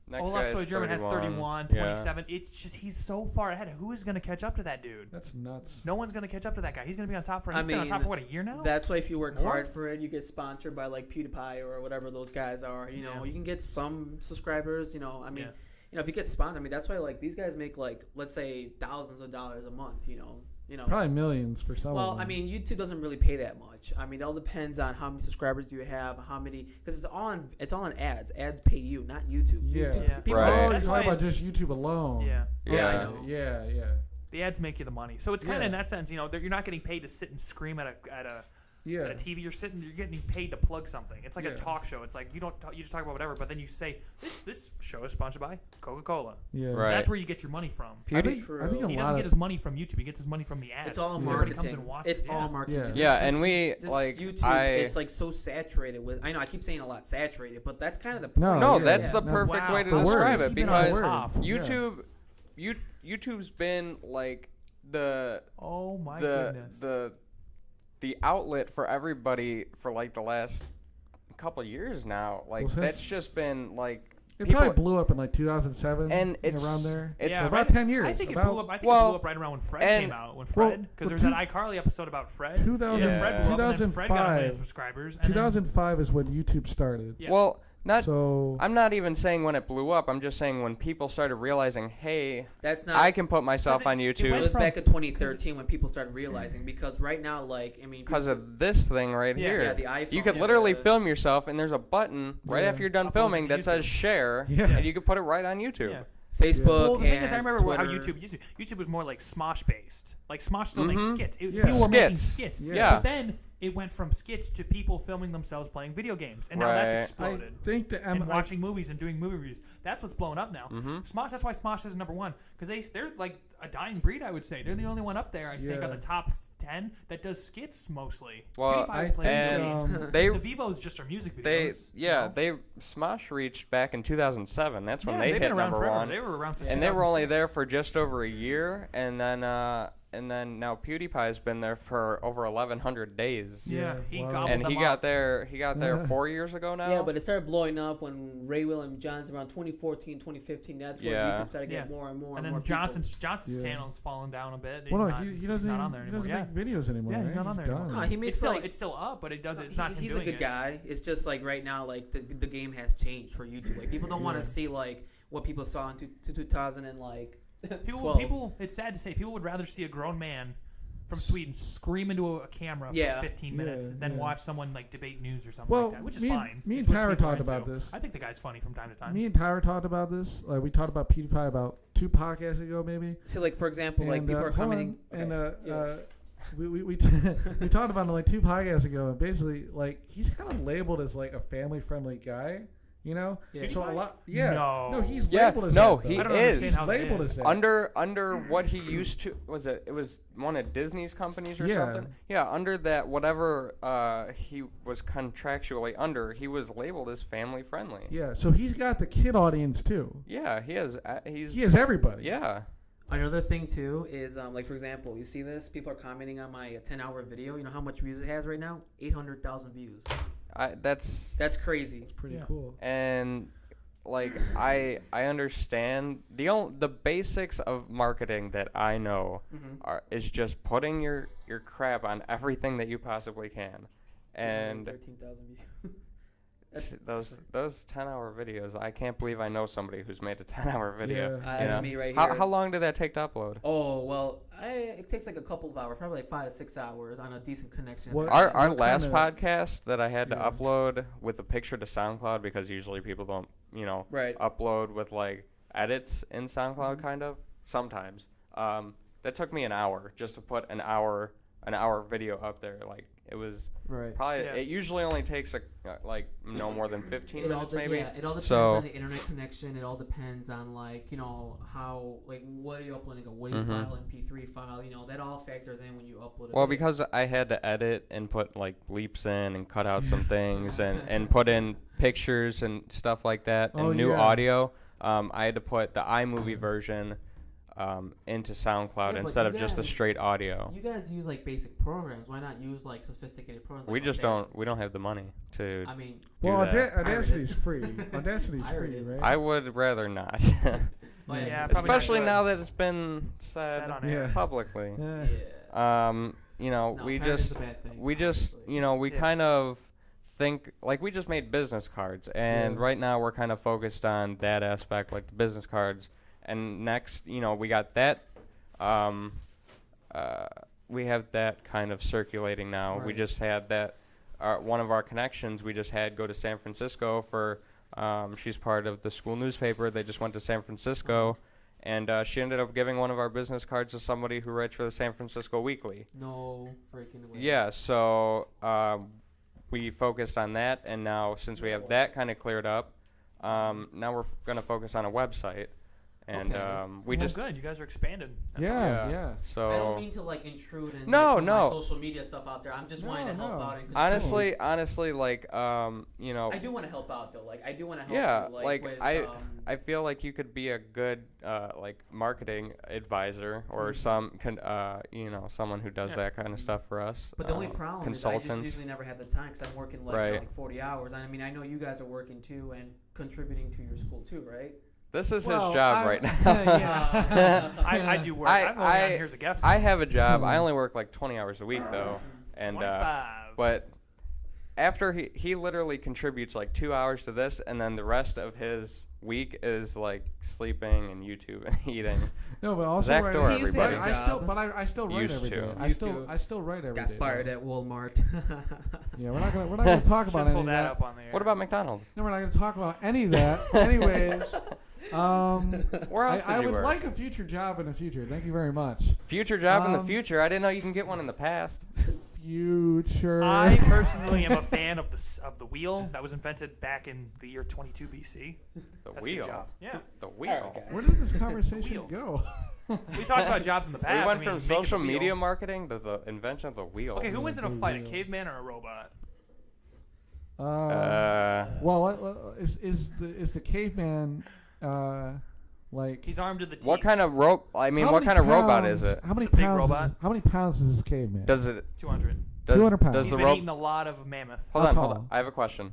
Next Olaf guy is Soy German has 31, Yeah. 27. It's just he's so far ahead. Who is going to catch up to that dude? That's nuts. No one's going to catch up to that guy. He's going to be on top for. I He's been on top mean, for what, a year now? That's why if you work More? hard for it, you get sponsored by like PewDiePie or whatever those guys are. You know, Yeah. you can get some subscribers. You know, I mean, Yeah. you know, if you get sponsored, I mean, that's why like these guys make like let's say thousands of dollars a month. You know. Probably millions for some. Well, of them. I mean, YouTube doesn't really pay that much. I mean, it all depends on how many subscribers do you have, how many, because it's all on ads. Ads pay you, not YouTube. Yeah. YouTube Yeah. people Right. Oh, you're That's talking why- about just YouTube alone. Yeah. Yeah. I know. Yeah. The ads make you the money. So it's kind of Yeah. in that sense, you're not getting paid to sit and scream at a Yeah. TV. You're getting paid to plug something. It's like Yeah. a talk show. It's like you just talk about whatever, but then you say this show is sponsored by Coca-Cola. Yeah. Right. That's where you get your money from. I think, True. I think a He lot doesn't of get his money from YouTube. He gets his money from the ads. It's all Everybody comes marketing. and watches. It's all marketing. Yeah. Yeah, and we This like YouTube. It's like so saturated with. I know I keep saying a lot saturated, but that's kind of the point. No, No, yeah, that's yeah. the No, perfect wow. way to The describe word. it Keep it on because top. YouTube's been like the Oh my the goodness. the outlet for everybody for like the last couple years now. Like Well, since- that's just been like It people. probably blew up in like 2007, And it's- around there. it's yeah, about right, 10 years. I think it about blew up. I think it Well, blew up right around when Fred and- came out. When well, Fred, because well, there was an iCarly episode about Fred. 2000 Yeah, Fred blew up, and then Fred got a million 2005. subscribers. And then- 2005 is when YouTube started. Yeah. Well, not. So I'm not even saying when it blew up. I'm just saying when people started realizing, hey, That's not. I can put myself it- on it It YouTube was from- back in 2013 when people started realizing because right now, like I mean, because people- of this thing right Yeah, here. yeah, the iPhone. You could yeah, literally the- film yourself, and there's a button right Yeah. after you're done Upload filming to that says YouTube. share, Yeah. and you could put it right on YouTube. Yeah. Facebook. Well, the thing is, I and remember how Twitter. YouTube used to. YouTube was more like Smosh based. Like Smosh still makes Mhm. skits. Yeah. People were making Skits. skits. Yeah. But then it went from skits to people filming themselves playing video games, and now that's Right. I exploded. think the And watching movies and doing movie reviews. That's what's blowing up now. Mhm. Smosh. That's why Smosh is number one because they're like a dying breed. I would say they're the only one up there. I think Yeah. on the top 10 that does skits mostly. Well, PewDiePie I plays think, video games. They The Vivos just are music videos. they you yeah know? they Smosh reached back in 2007. That's when Yeah, they they've hit been around number forever. one, They were around since and they were only 2006. there for just over a year, and then now PewDiePie's been there for over 1,100 days. Yeah, Yeah, he wow. gobbled And them he up. got there. He got there Yeah. 4 years ago now. Yeah, but it started blowing up when Ray William Johnson around 2014, 2015. That's when Yeah. YouTube started getting Yeah. more and more And and more then Johnson's Yeah. channel's fallen down a bit. Well, no, not, he he's doesn't. not on there He anymore. doesn't Yeah, make videos anymore. Yeah, he's right? not on there done. anymore. No, he makes it's still like it's still up, but it does. It's not him he's doing a good it. guy. It's just like right now, like the game has changed for YouTube. Like people don't want to see like what people saw in 2000 and like People. It's sad to say, people would rather see a grown man from Sweden scream into a camera Yeah. for 15 minutes Yeah, than yeah. watch someone like debate news or something Well, like that, which is me and- fine. me and It's what Tyra people are talked about into. this. I think the guy's funny from time to time. Me and Tyra talked about this. Like we talked about PewDiePie about 2 podcasts ago, maybe. so like for example, like And, people are hold commenting. on. And okay, yeah. we we talked about it like 2 podcasts ago, and basically like he's kind of labeled as like a family friendly guy, you know. Yeah. So a PewDiePie? lot, yeah. No. he's Yeah, labeled as no, that. he though. I don't is. understand He's how that labeled is. as that. under what he used to it was one of Disney's companies or Yeah. something. Yeah, under that whatever he was contractually under, he was labeled as family friendly. Yeah, so he's got the kid audience too. Yeah, he has. He's He has everybody. yeah. Another thing too is like for example, you see this, people are commenting on my 10-hour video. You know how much views it has right now? 800,000 views. That's crazy. Pretty Yeah. cool. And like I understand the basics of marketing that I know is just putting your crap on everything that you possibly can, and 13,000 views. those 10-hour videos. I can't believe I know somebody who's made a 10-hour video. Yeah. you That's know? me right here. How long did that take to upload? Oh well, it takes like a couple of hours, probably like 5 to 6 hours on a decent connection. What- Our what last kinda- podcast that I had to Yeah. upload with a picture to SoundCloud, because usually people don't, Right. upload with like edits in SoundCloud kind of sometimes. That took me an hour just to put an hour video up there. Like it was Right. probably Yeah. it usually only takes like no more than 15 minutes maybe. Yeah, it all depends So- on the internet connection. It all depends on like how like what are you uploading, a WAV Mhm. file, MP3 file. That all factors in when you upload it. Well, because I had to edit and put like bleeps in and cut out some things and put in pictures and stuff like that and Oh, new yeah. audio, I had to put the iMovie version into SoundCloud Yeah, but instead you of just the guys- straight audio. you guys use like basic programs. Why not use like sophisticated programs? We like just Audacity? we don't have the money to I mean, do Well, that. Audacity's free. Audacity's I heard free, it. right? I would rather not. oh, yeah, Yeah, because- probably not Especially good. now that it's been said on Yeah. air. publicly. Yeah. yeah. No, No, we parodies just is a bad thing, we just obviously. we Yeah. kind of think like we just made business cards, and Yeah. right now we're kind of focused on that aspect, like the business cards. And next, we got that we have that kind of circulating now. We Right. just had that one of our connections we just had go to San Francisco for she's part of the school newspaper. They just went to San Francisco, and she ended up giving one of our business cards to somebody who writes for the San Francisco Weekly. No freaking way. Yeah, so we focused on that, and now since we have that kind of cleared up, now we're going to focus on a website. And Okay. we Well, just good. You guys are expanding. That's Yeah, awesome. yeah. so I don't mean to like intrude and No, like, put my no. social media stuff out there. I'm just wanting to No, help no. out and contribute. honestly, like I do want to help out though. Like I do want to help. yeah, you, like with, I feel like you could be a good like marketing advisor or someone who does Yeah. that kind of stuff for us. But the only problem is I just consultants. usually never have the time because I'm working like, Right. like 40 hours. I mean, I know you guys are working too and contributing to your school too, right? This is Well, his job I'm- right now. yeah. I do work. I'm only on here as a guest. I have a job. I only work like 20 hours a week though, and 25. but after he literally contributes like 2 hours to this, and then the rest of his week is like sleeping and YouTube and eating. No, but also Zach write- Dorr, He used to have everybody. a I still, job. but I still write Used every to. day. Used to. I still write every day. Got fired though. at Walmart. Yeah, we're not gonna talk about Should any pull of that that. up on the air. What about McDonald's? No, we're not gonna talk about any of that. Anyways, Where else I did you would work? like a future job in the future. Thank you very much. Future job in the Um, future. I didn't know you can get one in the past. Future. I personally am a fan of the wheel that was invented back in the year 22 BC. The That's a good wheel. job. Yeah. The wheel. guys. Where did this conversation Wheel. go? We talked about jobs in the past. We I went mean, from making social the wheel. media marketing to the invention of the wheel. Okay, who wins in a The fight, a wheel. caveman or a robot? Well, is the caveman like? He's armed to the teeth. What kind of rope? I mean, how what many kind of robot pounds- is it? How many It's a big pounds? robot. How many pounds is this caveman? Does it? 200. Does 200 pounds. Does He's the been rope? eating a lot of mammoth. Hold How on, hold tall? on. I have a question.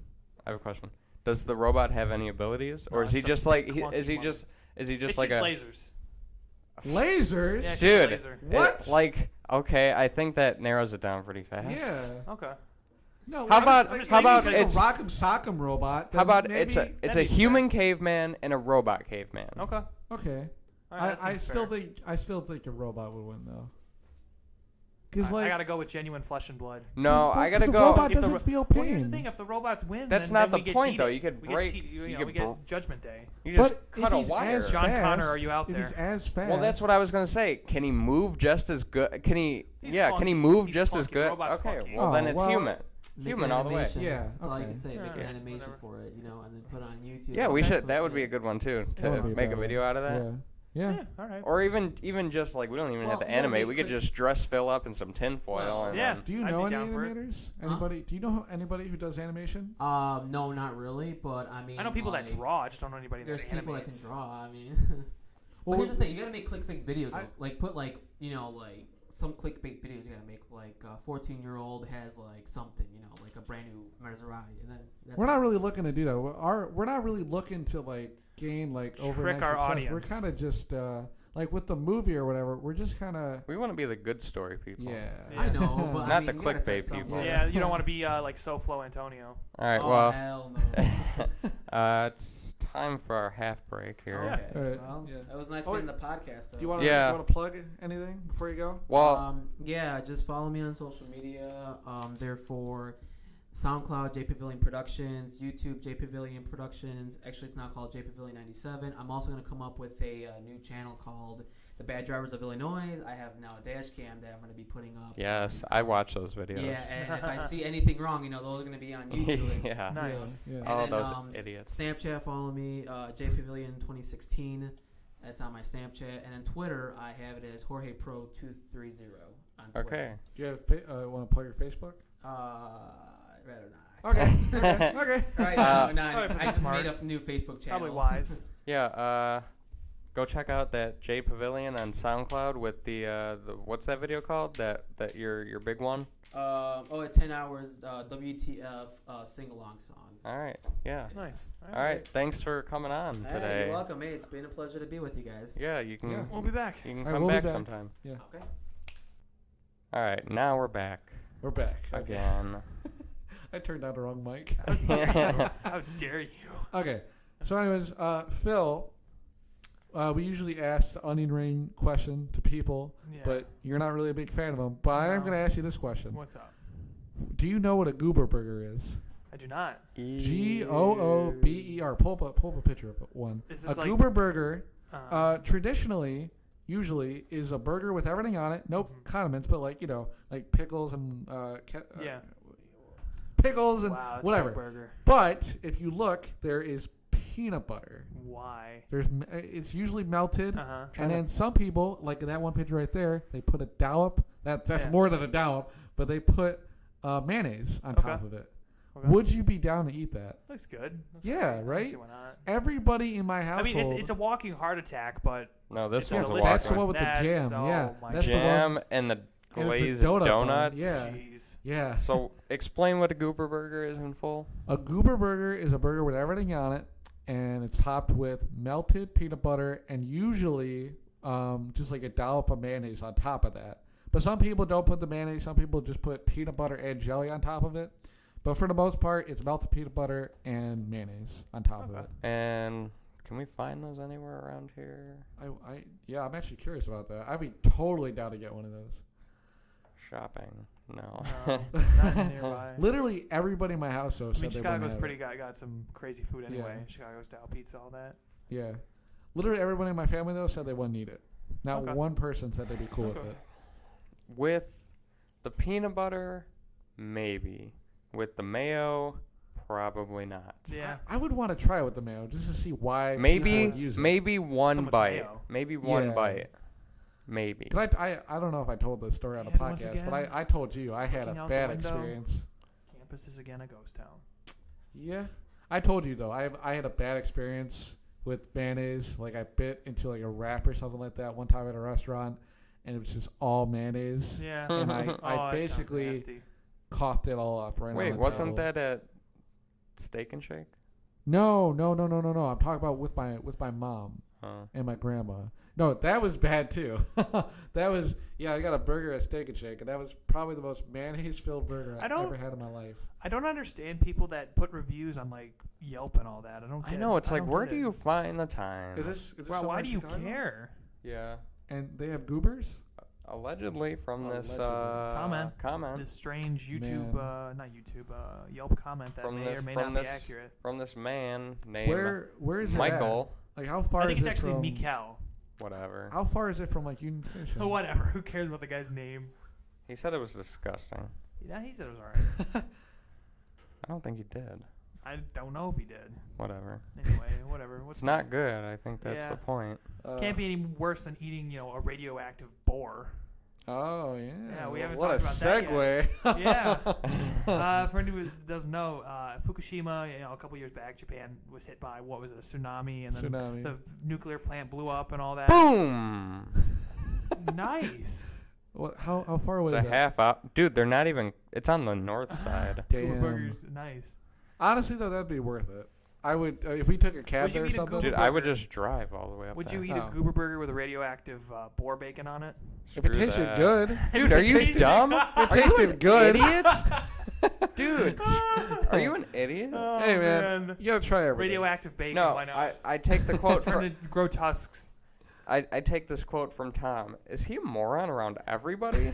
Does the robot have any abilities, or No, is he it's just a like? clunky Is he one. just? Is he It just like shoots a? lasers. Lasers? Yeah, it's just a Dude, laser. What? Like, okay, I think that narrows it down pretty fast. Yeah. Okay. No. How I'm about- just- like, how about maybe it's- a rock'em sock'em robot? How about then it's a maybe- it's a that'd be human caveman and a robot caveman? Okay. Okay. All right, that I seems still fair. think a robot would win though. Because I gotta go with genuine flesh and blood. No, I gotta the go. robot If the doesn't ro- feel Well, here's the pain. thing: if the robots win, That's then, not then the we get point, though. D-Day. You could we break- Get you you could get Judgment Day. You just But cut if a he's wire. as John fast, Connor, are you out if there? he's as fast. Well, that's what I was gonna say. Can he move just as good? Can he? He's Can he clunky. move He's just as clunky. good? Robot's Okay, clunky. well then Oh, it's well, human. Make Human an all the way. animation. Yeah, That's all you okay. can say. Make Yeah, an animation whatever. for it, and then put it on YouTube. Yeah, we Okay. should. That would be a good one too. That would To be make a better. video out of that. Yeah. Yeah. Yeah. All right. Or even just like we don't even Well, have to you gotta animate. make We could clip- just dress Phil up in some tinfoil. Well, and yeah. then- Do you I'd know be any down for it. animators? Huh? Anybody? Do you know anybody who does animation? No, not really. But I mean, I know people that like, draw. I just don't know anybody There's that people that animates. can draw. I mean, Well, but here's the thing: you gotta make clickbait videos. I- Like put like like some clickbait videos. You gotta make like a 14-year-old has like something, like a brand new Maserati, and then that's We're not really looking to do that. We're not really looking to like gain like overnight Trick our success. audience. We're kind of just like with the movie or whatever, we're just kind of We want to be the good story people. yeah. Yeah. I know, but Not I mean, the you gotta clickbait start people. somewhere. Yeah, you don't want to be like SoFlo Antonio. All right. Oh, Well, hell no. it's time for our half break here. Yeah. Okay. Alright, Well, yeah. that was nice Oh, being the podcast. Do you want Yeah. to plug anything before you go? Well, Yeah, just follow me on social media. Therefore, SoundCloud JPavilion Productions, YouTube JPavilion Productions. Actually, it's now called JPavilion 97. I'm also going to come up with a new channel called The Bad Drivers of Illinois. I have now a dash cam that I'm going to be putting up. yes, I watch those videos. Yeah, and if I see anything wrong, those are going to be on YouTube. yeah. Nice. Yeah. Oh, And those then, idiots. Snapchat, follow me, JPavilion 2016. That's on my Snapchat. And then Twitter, I have it as Jorge Pro 230 on Twitter. Okay. Do you have want to plug your Facebook? I'd rather not. Okay. Okay. Right, Uh, no, Probably I pretty just smart. made a new Facebook channel. Probably wise. Yeah. Go check out that JPavilion on SoundCloud with the what's that video called? That your big one. At 10 hours, WTF sing-along song. All right. Yeah. Nice. All right. Thanks for coming on Hey, today. you're welcome. Hey, it's been a pleasure to be with you guys. Yeah, you can. Yeah. We'll be back. You can All right, come we'll be back back. sometime. Yeah. Okay. All right. Now we're back We're back. Okay. again. I turned down the wrong mic. How dare you? Okay. So, anyways, Phil, we usually ask the onion ring question to people, Yeah. but you're not really a big fan of them. But I am No. going to ask you this question. What's up? Do you know what a goober burger is? I do not. Goober. Pull up a picture of one. Is A this like- goober burger, Um, traditionally, usually, is a burger with everything on it. No Mhm. condiments, but like like pickles and Yeah. pickles and wow, that's whatever. A burger. But if you look, there is peanut butter. Why? It's usually melted. Uh huh. And then some people, like in that one picture right there, they put a dollop. That's Yeah. more than a dollop, but they put mayonnaise on top Okay. of it. Okay. Would you be down to eat that? Looks good. Looks Yeah, good. I don't right? see why not. Everybody in my I household. mean, it's a walking heart attack, but No, this it's a one's a delicious That's the walking. one with the That's- jam. oh Yeah, my that's the one. Jam and the And it's a glazed donut bun, donuts. yeah. Jeez. Yeah. So explain what a goober burger is in full. A goober burger is a burger with everything on it, and it's topped with melted peanut butter and usually just like a dollop of mayonnaise on top of that. But some people don't put the mayonnaise. Some people just put peanut butter and jelly on top of it. But for the most part, it's melted peanut butter and mayonnaise on top of Okay. it. And can we find those anywhere around here? Yeah, I'm actually curious about that. I'd be totally down to get one of those. Shopping? No. No, not nearby. Literally everybody in my house though I said mean, they Chicago's wouldn't pretty have got some crazy food anyway. Yeah. Chicago style pizza, all that. it. Yeah, literally everybody in my family though said they wouldn't eat it. Not Okay. one person said they'd be cool with Okay. it. With the peanut butter, maybe. With the mayo, probably not. Yeah. I would want to try it with the mayo just to see why people Maybe would use it. maybe one So much bite. mayo. Maybe one Yeah. bite. Maybe. 'Cause I don't know if I told this story on the And once podcast, but again, I told you I had looking a out the bad window. experience. Campus is again a ghost town. Yeah, I told you though. I had a bad experience with mayonnaise. Like I bit into like a wrap or something like that one time at a restaurant, and it was just all mayonnaise. Yeah. And I Oh, that sounds basically nasty. coughed it all up right. Wait, on the wasn't table. that at Steak and Shake? No. I'm talking about with my mom Oh. and my grandma. No, that was bad too. That was I got a burger at Steak and Shake, and that was probably the most mayonnaise-filled burger I I've don't- ever had in my life. I don't understand people that put reviews on like Yelp and all that. I don't. I Get know, it's like, don't where get do it. you find the time? Is this Well, somewhere why in do you Chicago? care? Yeah. And they have goobers. Allegedly from this Allegedly. Comment. This strange YouTube, not YouTube, Yelp comment that From may this- or may from not be this accurate. from this man named Where is it Michael. at? Like how far I think is it's it actually from? Mikel. Whatever. How far is it from like Union Station? Whatever. Who cares about the guy's name? He said it was disgusting. Yeah, he said it was alright. I don't think he did. I don't know if he did. Whatever. Anyway, whatever. What's It's not good. I think that's Yeah. the point. Can't be any worse than eating, a radioactive boar. Oh yeah. Yeah, we haven't what talked a about that segue. Yeah. For anyone who doesn't know, Fukushima, a couple years back, Japan was hit by what was it, a tsunami, and then Tsunami. the nuclear plant blew up and all that. Boom. Nice. What? How far away? It's a is that? half out. Dude, they're not even. It's on the north side. Two Damn. burgers, nice. Honestly though, that'd be worth it. I would if we took a cab Would you there or eat a something. Dude, I would just drive all the way up Would there. you eat a Oh. goober burger with a radioactive boar bacon on it? If it Screw tasted that. good, Dude, are you dumb? it tasted good. Idiot? Dude, are you an idiot? Oh, Hey man, you gotta try everything. radioactive bacon. No, Why not? I take the quote Turn from to grow tusks. I take this quote from Tom. Is he a moron around everybody?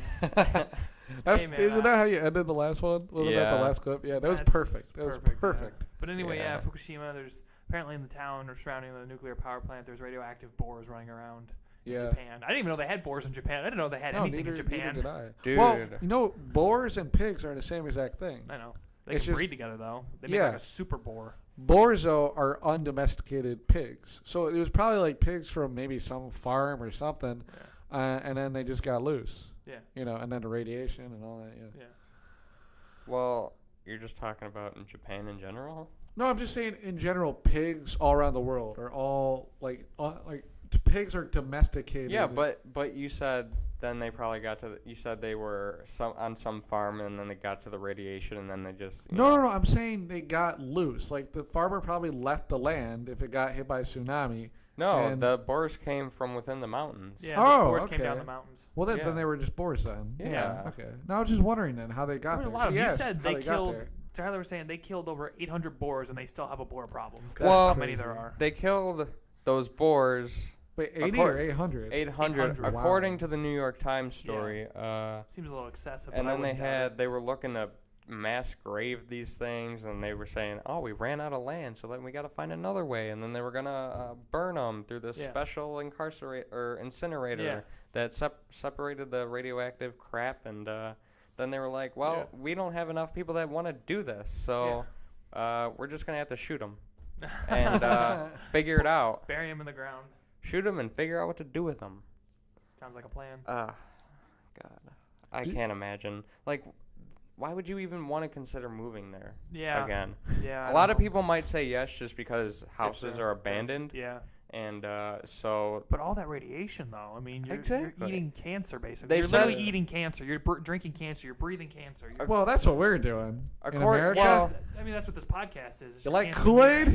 That's, Hey, man, isn't that how you ended the last one? Wasn't that Yeah. the last clip? Yeah, that was That's perfect. That was perfect, yeah. perfect. But anyway, yeah, Yeah. Fukushima. There's apparently in the town or surrounding the nuclear power plant, there's radioactive boars running around in Yeah. Japan. I didn't even know they had boars in Japan. I didn't know they had No, anything neither, in Japan. neither did I. Dude. Well, you know, boars and pigs are the same exact thing. I know. They It's can just- breed together though. They make Yeah. like a super boar. Boars, though, are undomesticated pigs. So it was probably like pigs from maybe some farm or something, and then they just got loose. Yeah. You know, and then the radiation and all that. Yeah. Yeah. Well, you're just talking about in Japan in general? No, I'm just saying in general, pigs all around the world are all like pigs are domesticated. Yeah, but you said then they probably got to you said they were on some farm and then they got to the radiation and then they just you know. No. I'm saying they got loose. Like the farmer probably left the land if it got hit by a tsunami. No, And- the boars came from within the mountains. Yeah. Oh, the boars came down okay. the mountains. Well, then, Yeah. then they were just boars then. Yeah. Okay. Now I was just wondering then how they got There there. were a lot of He them. You asked said how they got killed. there. Tyler was saying they killed over 800 boars and they still have a boar problem. That's Well- How many there crazy. are? They killed those boars Wait, 80 Accor- or 800? 800 800. according Wow. to the New York Times story. Seems a little excessive. And but I then wouldn't doubt they were looking to mass grave these things, and they were saying, "Oh, we ran out of land, so then we got to find another way." And then they were gonna burn them through this Yeah. special incinerator Yeah. that separated the radioactive crap. And then they were like, "Well, we don't have enough people that want to do this, so we're just gonna have to shoot them and figure it out. it. Bury him in the ground. Shoot them and figure out what to do with them." Sounds like a plan. God, I can't imagine. Like, why would you even want to consider moving there Yeah. again? Yeah. A lot of people might say yes just because houses they're- are abandoned, Yeah. and so But all that radiation, though. I mean, you're Exactly. eating cancer, basically. They You're said- literally eating cancer. You're drinking cancer. You're breathing cancer. You're, Well, that's what we're doing in America. well, I mean, that's what this podcast is. It's You just like cancer. Kool-Aid?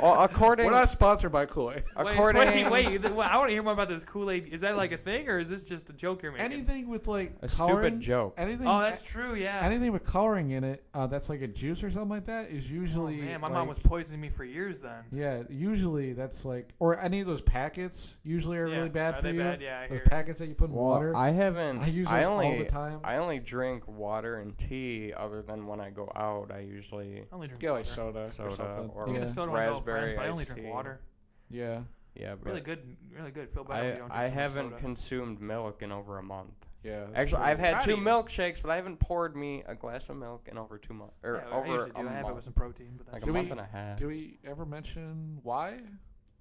well, according We're not sponsored by Kool-Aid. according Wait. I want to hear more about this Kool-Aid. Is that like a thing, or is this just a joke you're making? Anything with like a coloring, stupid joke. Anything. Oh, that's true. Yeah. Anything with coloring in it, that's like a juice or something like that, is Oh, usually. man, my like, mom was poisoning me for years then. Yeah, usually that's like, or any of those packets usually are Yeah, really bad are for they you. bad? Yeah, I Those hear. packets that you put in water. I haven't. I use those only all the time. I only drink water and tea. Other than when I go out, I usually I only drink Get like water. soda, or Soda something. or Even yeah. a soda when I go with raspberry friends, but I only iced drink tea. water. Yeah. yeah. But Really good. Feel better when you don't drink I so much haven't soda. consumed milk in over a month. Yeah. that's Actually, I've pretty- had Proud 2 of you. milkshakes, but I haven't poured me a glass of milk in over 2 months. Or Yeah, I over usually a do. I have it month. with some protein, but that's Like a Do month we- and a half. Do we ever mention why?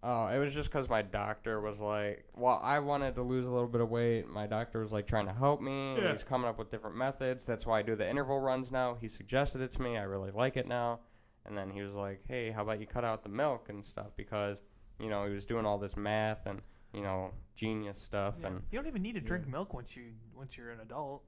Oh, it was just because my doctor was like, well, I wanted to lose a little bit of weight. My doctor was like trying to help me. And Yeah. he's coming up with different methods. That's why I do the interval runs now. He suggested it to me. I really like it now. And then he was like, hey, how about you cut out the milk and stuff? Because, he was doing all this math and, genius stuff. Yeah. And You don't even need to drink milk once you're an adult.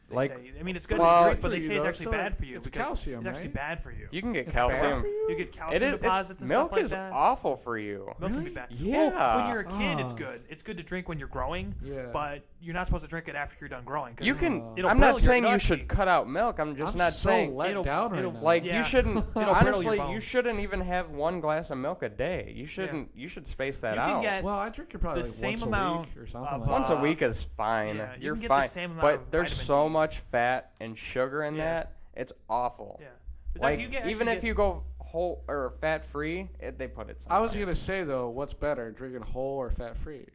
They Like- say. I mean, it's good Well- to drink, but Good they for say you, it's though, actually so bad for you. it's because calcium, It's actually right? bad for you. you can get It's bad calcium. for you? You get calcium It is, deposits and milk stuff like is that. awful for you. Milk can Really? be bad. Yeah. Well, when you're a kid, it's Ah. good. It's good to drink when you're growing, Yeah. but you're not supposed to drink it after you're done growing. 'cause You can. it'll I'm brittle not your saying you gut should cheek. cut out milk. I'm just I'm not so saying. let It'll- down right it'll- now. Like Yeah. you shouldn't. brittle your honestly, you bones. shouldn't even have 1 glass of milk a day. You shouldn't. You should space that You out. can get Well, I drink it probably the like same once amount a week or something of, like Once that. a week is fine. yeah, you You're can get fine. the same amount But of there's vitamin so D. much fat and sugar in Yeah. that. It's awful. Yeah. It's Like you get, even actually if get- you go whole or fat free, they put it. I was someplace. gonna say though, what's better, drinking whole or fat free?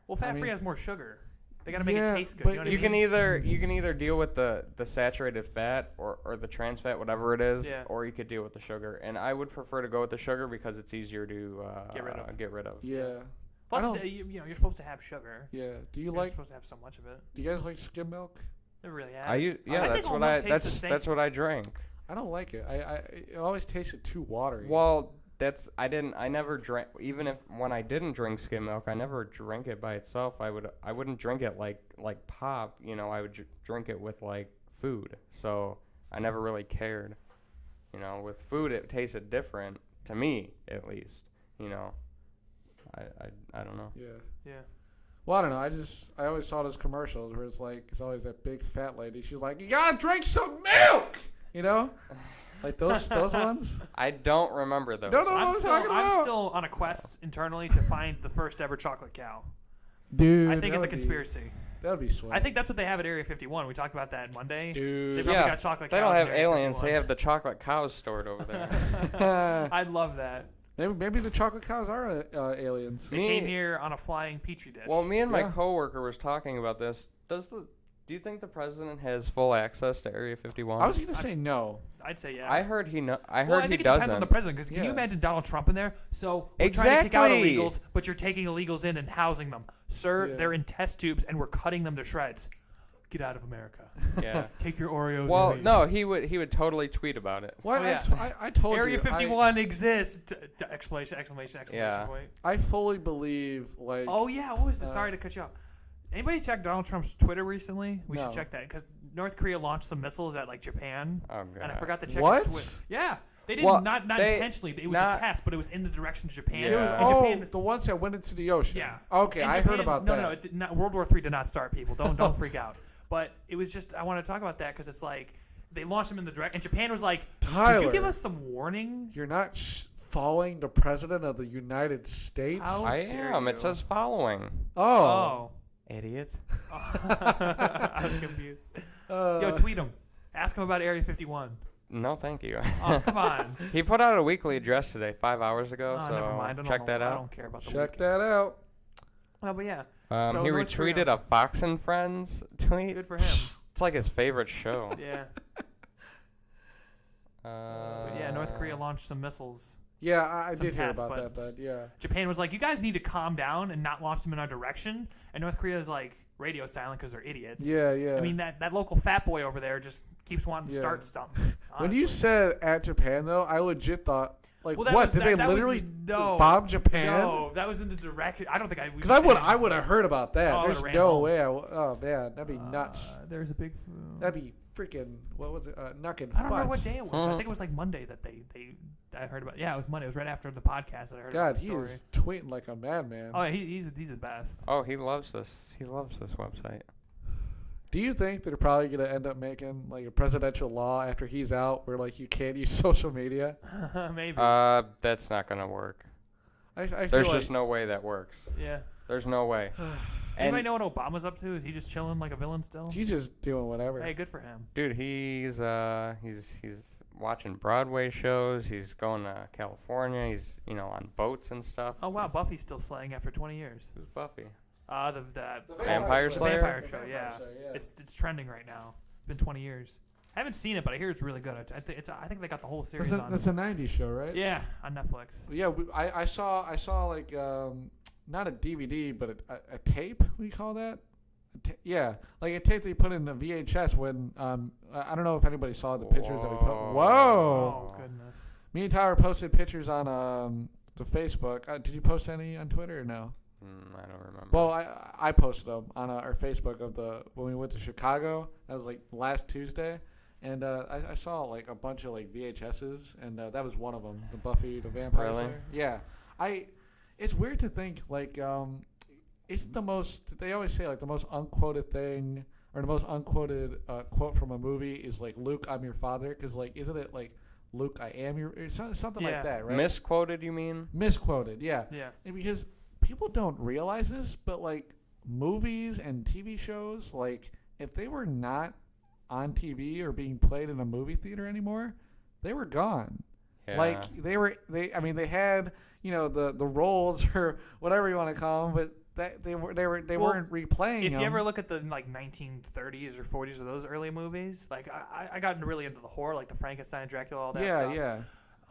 well, fat free mean- has more sugar. They gotta make Yeah, it taste good. but You know what I You mean? can either deal with the saturated fat or the trans fat, whatever it is, Yeah. or you could deal with the sugar. And I would prefer to go with the sugar because it's easier to Get rid of. Yeah. Plus, I don't- you're supposed to have sugar. Yeah. Do you You're like? supposed to have so much of it. Do you guys like skim milk? Never really have. I think that's all what milk I tastes the that's same. that's what I drank. I don't like it. It always tasted too watery. Well, I never drank, even if when I didn't drink skim milk, I never drank it by itself. I wouldn't drink it like pop, I would drink it with like food. So I never really cared. You know, with food, it tasted different to me, at least. You know, I don't know. Yeah. Yeah. Well, I don't know. I always saw those commercials where it's always that big fat lady. She's like, you gotta drink some milk. You know, like those ones. I don't remember those. No, I'm talking about. I'm still on a quest internally to find the first ever chocolate cow. Dude, I think it's a conspiracy. That would be sweet. I think that's what they have at Area 51. We talked about that Monday. Dude. They probably got chocolate they cows don't have in Area aliens. 51. They have the chocolate cows stored over there. I'd love that. Maybe the chocolate cows are aliens. They came here on a flying petri dish. Well, me and my coworker was talking about this. Do you think the president has full access to Area 51? I was gonna say no. I'd say yeah. I heard he I heard think he it doesn't. depends on the president. Because can you imagine Donald Trump in there? So we're trying to kick out Exactly. illegals, but you're taking illegals in and housing them. Sir, Yeah. they're in test tubes, and we're cutting them to shreds. Get out of America. Yeah. Take your Oreos. Well, and leave. no, he would totally tweet about it. Well, Oh, yeah. I told you. Area 51 exists. Exclamation Yeah. point. I fully believe like. Oh yeah, what was it? Sorry to cut you off. Anybody check Donald Trump's Twitter recently? We No. should check that because North Korea launched some missiles at like Japan, Oh god. and I forgot to check What? his Twitter. Yeah, they didn't Well, not they- intentionally. It was not- a test, but it was in the direction of Japan. Yeah. And Japan, the ones that went into the ocean. yeah. Okay, And I Japan- heard about no, that. No, it did not, World War III did not start. People, don't freak out. But it was just I want to talk about that because it's like they launched them in the direct, and Japan was like, "Could Tyler, you give us some warning?" You're not following the president of the United States. How I dare am. you. It says following. Oh. Idiot. I was confused. Yo, tweet him. Ask him about Area 51. No, thank you. Oh, come on. He put out a weekly address today, 5 hours ago. Oh, so never mind. I don't check know. that I out. don't care about the Check weekend. that out. Oh, but yeah. He So North retweeted Korea. a Fox and Friends tweet. Good for him. It's like his favorite show. Yeah. But yeah, North Korea launched some missiles. Yeah, I Some did hear tests, about but- that, but yeah. Japan was like, you guys need to calm down and not launch them in our direction. And North Korea is like, radio silent because they're idiots. Yeah, yeah. I mean, that local fat boy over there just keeps wanting to Yeah. start stuff. when you said at Japan, though, I legit thought, like, Well, that what? was- Did they that was- literally no. bomb Japan? No, that was in the direction. I don't think I. Because I would have heard about that. Oh, I There's would've ran no home. way. Oh, man. That'd be nuts. There's a big. That'd be freaking, what was it? Knuckin' I don't remember futz. what day it was. I think it was like Monday that they I heard about. Yeah, it was Monday. It was right after the podcast that I heard God, about the he story. is tweeting like a madman. Oh, yeah, he's the best. Oh, he loves this. He loves this website. Do you think they're probably going to end up making like a presidential law after he's out where like you can't use social media? Maybe. That's not gonna work. I feel There's like, just no way that works. Yeah. There's no way. Anybody know what Obama's up to? Is he just chilling like a villain still? he's just doing whatever. Hey, good for him. Dude, he's watching Broadway shows. He's going to California. He's on boats and stuff. Oh wow, Buffy's still slaying after 20 years. Who's Buffy? The Vampire Slayer? Vampire The show, Vampire yeah. Slayer, yeah. It's trending right now. It's been 20 years. I haven't seen it, but I hear it's really good. I think they got the whole series on. That's a 90s show, right? Yeah, on Netflix. Yeah, I saw like not a DVD but a tape. What do you call that? Yeah, like a tape they put in the VHS when I don't know if anybody saw the pictures that we put. Whoa. Whoa! Oh goodness. Me and Tyler posted pictures on the Facebook. Did you post any on Twitter or no? I don't remember. Well, I posted them on our Facebook of when we went to Chicago. That was like last Tuesday, and I saw like a bunch of like VHSs, and that was one of them, the Buffy the Vampire Really? Slayer. Yeah, it's weird to think like it's the most. They always say like the most unquoted thing or the most unquoted quote from a movie is like Luke, I'm your father, because like isn't it like Luke, I am your or something Yeah. like that, right? Misquoted, you mean? Misquoted, yeah. Yeah. And because people don't realize this, but like movies and TV shows, like if they were not on TV or being played in a movie theater anymore, they were gone. Yeah. Like they had the roles or whatever you want to call them, but they weren't replaying If them. you ever look at the like 1930s or 40s of those early movies, like I got really into the horror, like the Frankenstein, Dracula, all that stuff. yeah.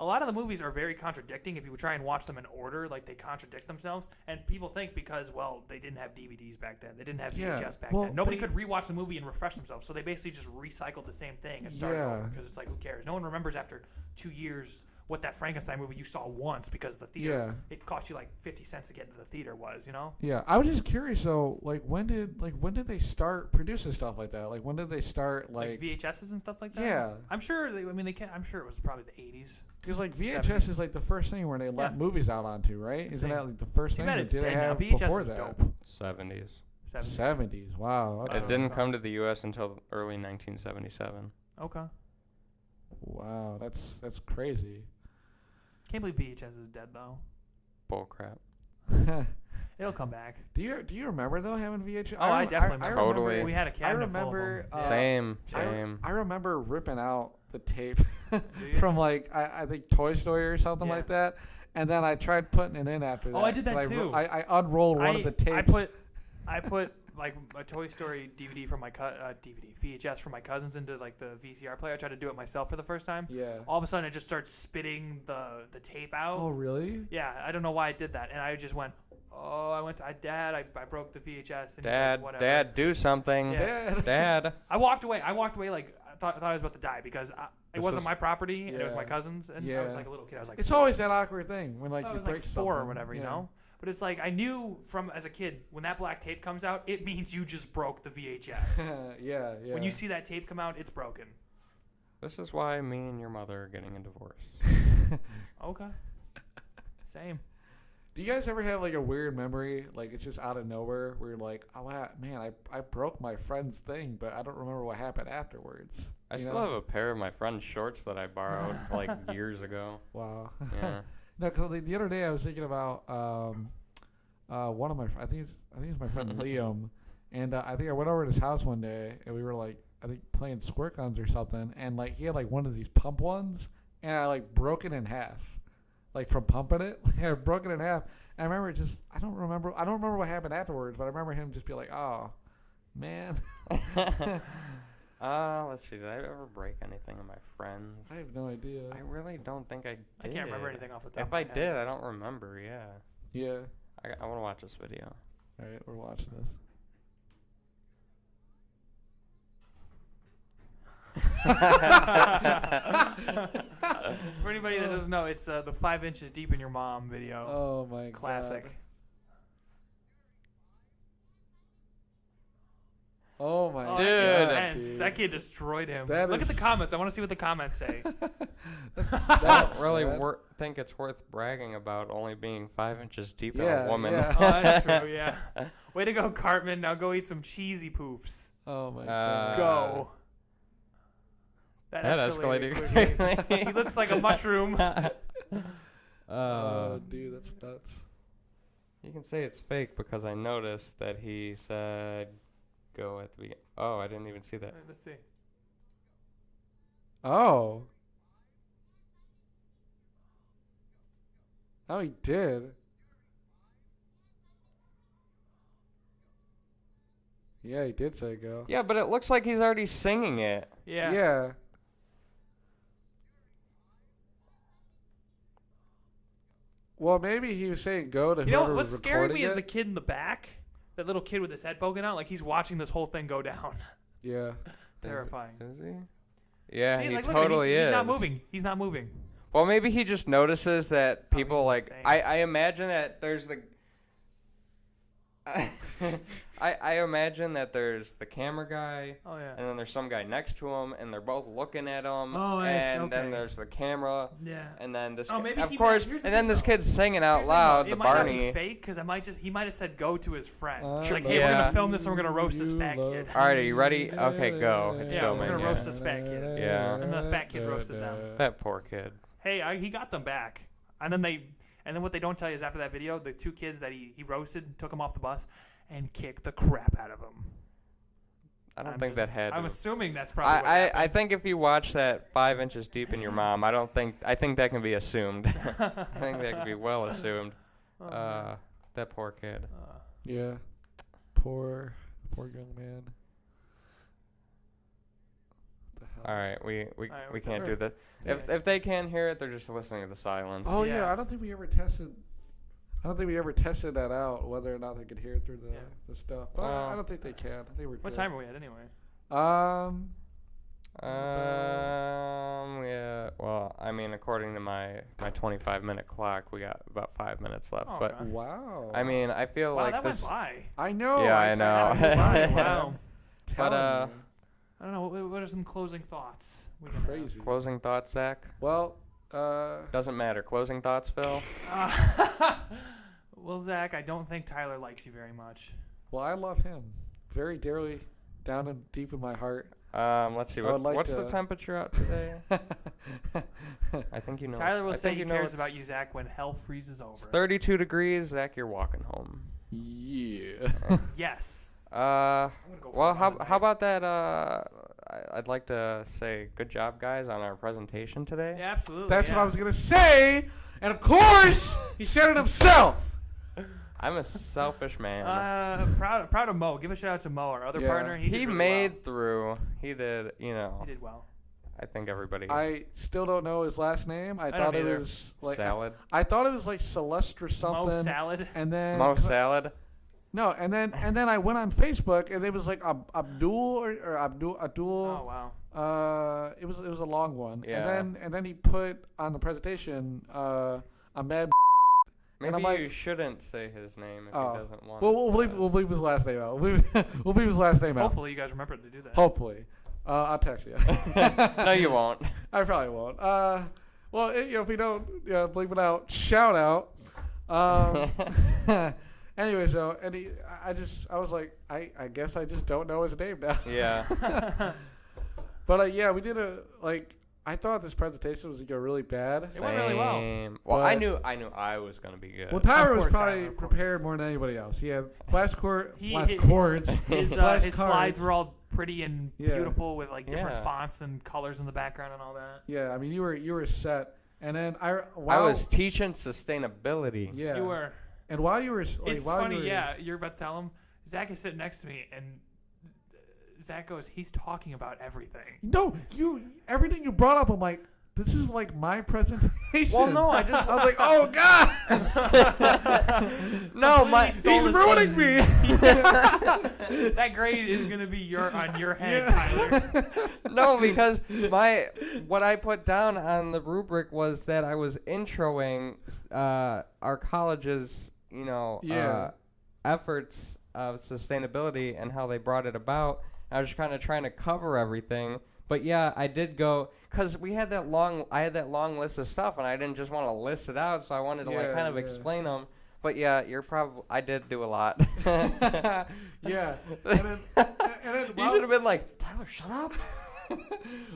A lot of the movies are very contradicting. If you try and watch them in order, like they contradict themselves, and people think because they didn't have DVDs back then, they didn't have Yeah. VHS back Well, then. Nobody they- could rewatch the movie and refresh themselves, so they basically just recycled the same thing and started Yeah. over because it's like who cares? No one remembers after 2 years what that Frankenstein movie you saw once because the theater Yeah. it cost you like 50 cents to get into the theater was, you know? Yeah, I was just curious though. Like, when did they start producing stuff like that? Like, when did they start Like VHSs and stuff like that. Yeah. I'm sure. I'm sure it was probably the 80s. Because like VHS 70s. is like the first thing where they let Yeah. movies out onto, right? Isn't Same. that like the first Too thing? bad Or it's did they dead now. have VHS before is that? dope. 70s. 70s. Wow. It Okay. It didn't come to the U.S. until early 1977. Okay. Wow, that's crazy. Can't believe VHS is dead though. Bullcrap. It'll come back. Do you remember though having VHS? Oh, I definitely remember. Totally. We had a I cabinet remember. full of them. Same. I remember ripping out the tape Do you? from like I think Toy Story or something Yeah. like that, and then I tried putting it in after that. Oh, I did that 'cause too. I unrolled one of the tapes. I put like a Toy Story DVD from my VHS from my cousins into like the VCR player. I tried to do it myself for the first time. Yeah. All of a sudden, it just starts spitting the tape out. Oh really? Yeah, I don't know why I did that, and I just went. Oh, I broke the VHS. And Dad, he's like, whatever. Dad, do something. Yeah. Dad. I walked away like I thought I was about to die because it This wasn't is- my property and it was yeah. my cousin's, and I Yeah. was like a little kid. I was like, It's 4. always that awkward thing when like I you was break like something 4 or whatever, you Yeah. know. But it's like I knew from as a kid when that black tape comes out, it means you just broke the VHS. yeah. When you see that tape come out, it's broken. This is why me and your mother are getting a divorce. Okay. Same. Do you guys ever have like a weird memory, like it's just out of nowhere, where you're like, oh wow, man, I broke my friend's thing, but I don't remember what happened afterwards. I You still know? have a pair of my friend's shorts that I borrowed like years ago. Wow. Yeah. No, cause the other day I was thinking about one of my I think it's my friend Liam, and I think I went over to his house one day and we were like I think playing squirt guns or something, and like he had like one of these pump ones, and I like broke it in half. Like from pumping it, I broke it in half. And I remember I don't remember what happened afterwards, but I remember him just be like, "Oh, man." Let's see. Did I ever break anything of my friends? I have no idea. I really don't think I did. I can't remember anything off the top If of my I head. did, I don't remember. Yeah. Yeah. I want to watch this video. All right, we're watching this. For anybody that doesn't know, it's the 5 inches deep in your mom video. Oh my Classic. God. Oh my Oh, Dude. that kid's God, intense. dude. That kid destroyed him. That Look at the is- comments. I want to see what the comments say. I don't really bad. think it's worth bragging about only being 5 inches deep in Yeah, a woman. yeah. Oh, that's true. Yeah. Way to go, Cartman. Now go eat some cheesy poofs. Oh my Uh, God. Go. That escalated escalated quickly. quickly. He looks like a mushroom. Oh, dude, that's nuts. You can say it's fake because I noticed that he said go at the beginning. Oh, I didn't even see that. Let's see. Oh. Oh, he did. Yeah, he did say go. Yeah, but it looks like he's already singing it. Yeah. Yeah. Well, maybe he was saying go to You know whoever what's was scaring recording me is it. the kid in the back. That little kid with his head poking out, like he's watching this whole thing go down. Yeah. Terrifying. Is he? Yeah, See, he like, look at him. totally He's is. not moving. He's not moving. Well, maybe he just notices that people he's like. insane. I imagine that there's the. I imagine that there's the camera guy, Oh yeah. and then there's some guy next to him, and they're both looking at him. Oh, yes, and then okay. there's the camera, Yeah. and then this. Oh, guy- maybe of he course, meant- here's the and then thing, this though. kid's singing out Here's the thing, loud. though. The It might not Barney. be fake because he might have said go to his friend. Like, love hey, we're Yeah. gonna film this and we're gonna roast this fat you kid. All right, are you ready? Okay, go. It's Yeah, we're filming. gonna Yeah. roast this fat kid. Yeah. And the fat kid roasted them. That poor kid. Hey, he got them back, and then what they don't tell you is after that video, the 2 kids that he roasted took him off the bus and kicked the crap out of him. I don't I'm think just- that had. I'm to- assuming that's probably what I happened. think if you watch that 5 inches deep in your mom, I think that can be assumed. I think that can be well assumed. Oh, man. That poor kid. Yeah. Poor young man. What the hell? All right, we right, we're can't done. do this. If they can't hear it, they're just listening to the silence. Oh yeah. Yeah. I don't think we ever tested that out, whether or not they could hear through the stuff. But I Well, don't think they can. I think we're What good. time are we at anyway? I Yeah. Well, I mean, according to my 25-minute clock, we got about 5 minutes left. Oh, But okay. Wow. I mean, I feel Wow, like that this. went by. I know. Yeah, I know. Wow. But I don't know. What are some closing thoughts? We can have? Crazy. Closing thoughts, Zach. Well, Doesn't matter. Closing thoughts, Phil. Well, Zach, I don't think Tyler likes you very much. well, I love him very dearly, down and deep in my heart. Let's see. I would like What's the to- temperature out today? I think you know. Tyler will I say think he you know cares it's about you, Zach, when hell freezes over. 32 degrees, Zach. You're walking home. Yeah. Yes. Uh. I'm gonna go for Well, a how run how about that? I'd like to say good job, guys, on our presentation today. Yeah, absolutely. That's yeah. what I was gonna say, and of course, he said it himself. I'm a selfish man. Proud of Mo. Give a shout out to Mo, our other Yeah. partner. He did really made through. He did. You well. know. He did well. I think everybody. I still don't know his last name. I don't thought it either. was like Salad. I thought it was like Celeste or something. Mo Salad. And then Mo Salad. no, and then I went on Facebook and it was like Abdul or Abdul. Oh wow. It was a long one. Yeah. And then he put on the presentation Ahmed. Maybe I'm like- you shouldn't say his name if Oh. he doesn't want. Well, it. we'll leave his last name out. We'll leave his last name out. Hopefully you guys remember to do that. Hopefully. I'll text you. No, you won't. I probably won't. Well, if we don't bleep it out, shout out. Anyway, so I was like, I guess I just don't know his name now. Yeah. But yeah, we did I thought this presentation was gonna go really bad. It went really well. Same. Well, I But- knew I was gonna be good. Well, Tyler was course, probably Tyler, of course. prepared more than anybody else. He had flashcards. His flashcards. slides were all pretty and Yeah. beautiful with like different Yeah. fonts and colors in the background and all that. Yeah, I mean you were set, and then I was teaching sustainability. yeah. You were. And while you were It's while funny, you were, yeah. You're about to tell him. Zach is sitting next to me, and Zach goes, "He's talking about everything." No, everything you brought up, I'm like, this is like my presentation. Well, no, I just I was like, oh god, no, my he's ruining me. That grade is gonna be on your head, Yeah. Tyler. no, because what I put down on the rubric was that I was introing our college's Yeah. efforts of sustainability and how they brought it about. I was kind of trying to cover everything, but yeah, I did go because I had that long list of stuff, and I didn't just want to list it out, so I wanted to Yeah, kind of yeah. explain them. But yeah, I did do a lot. Yeah, and then You should have been like, Tyler, shut up.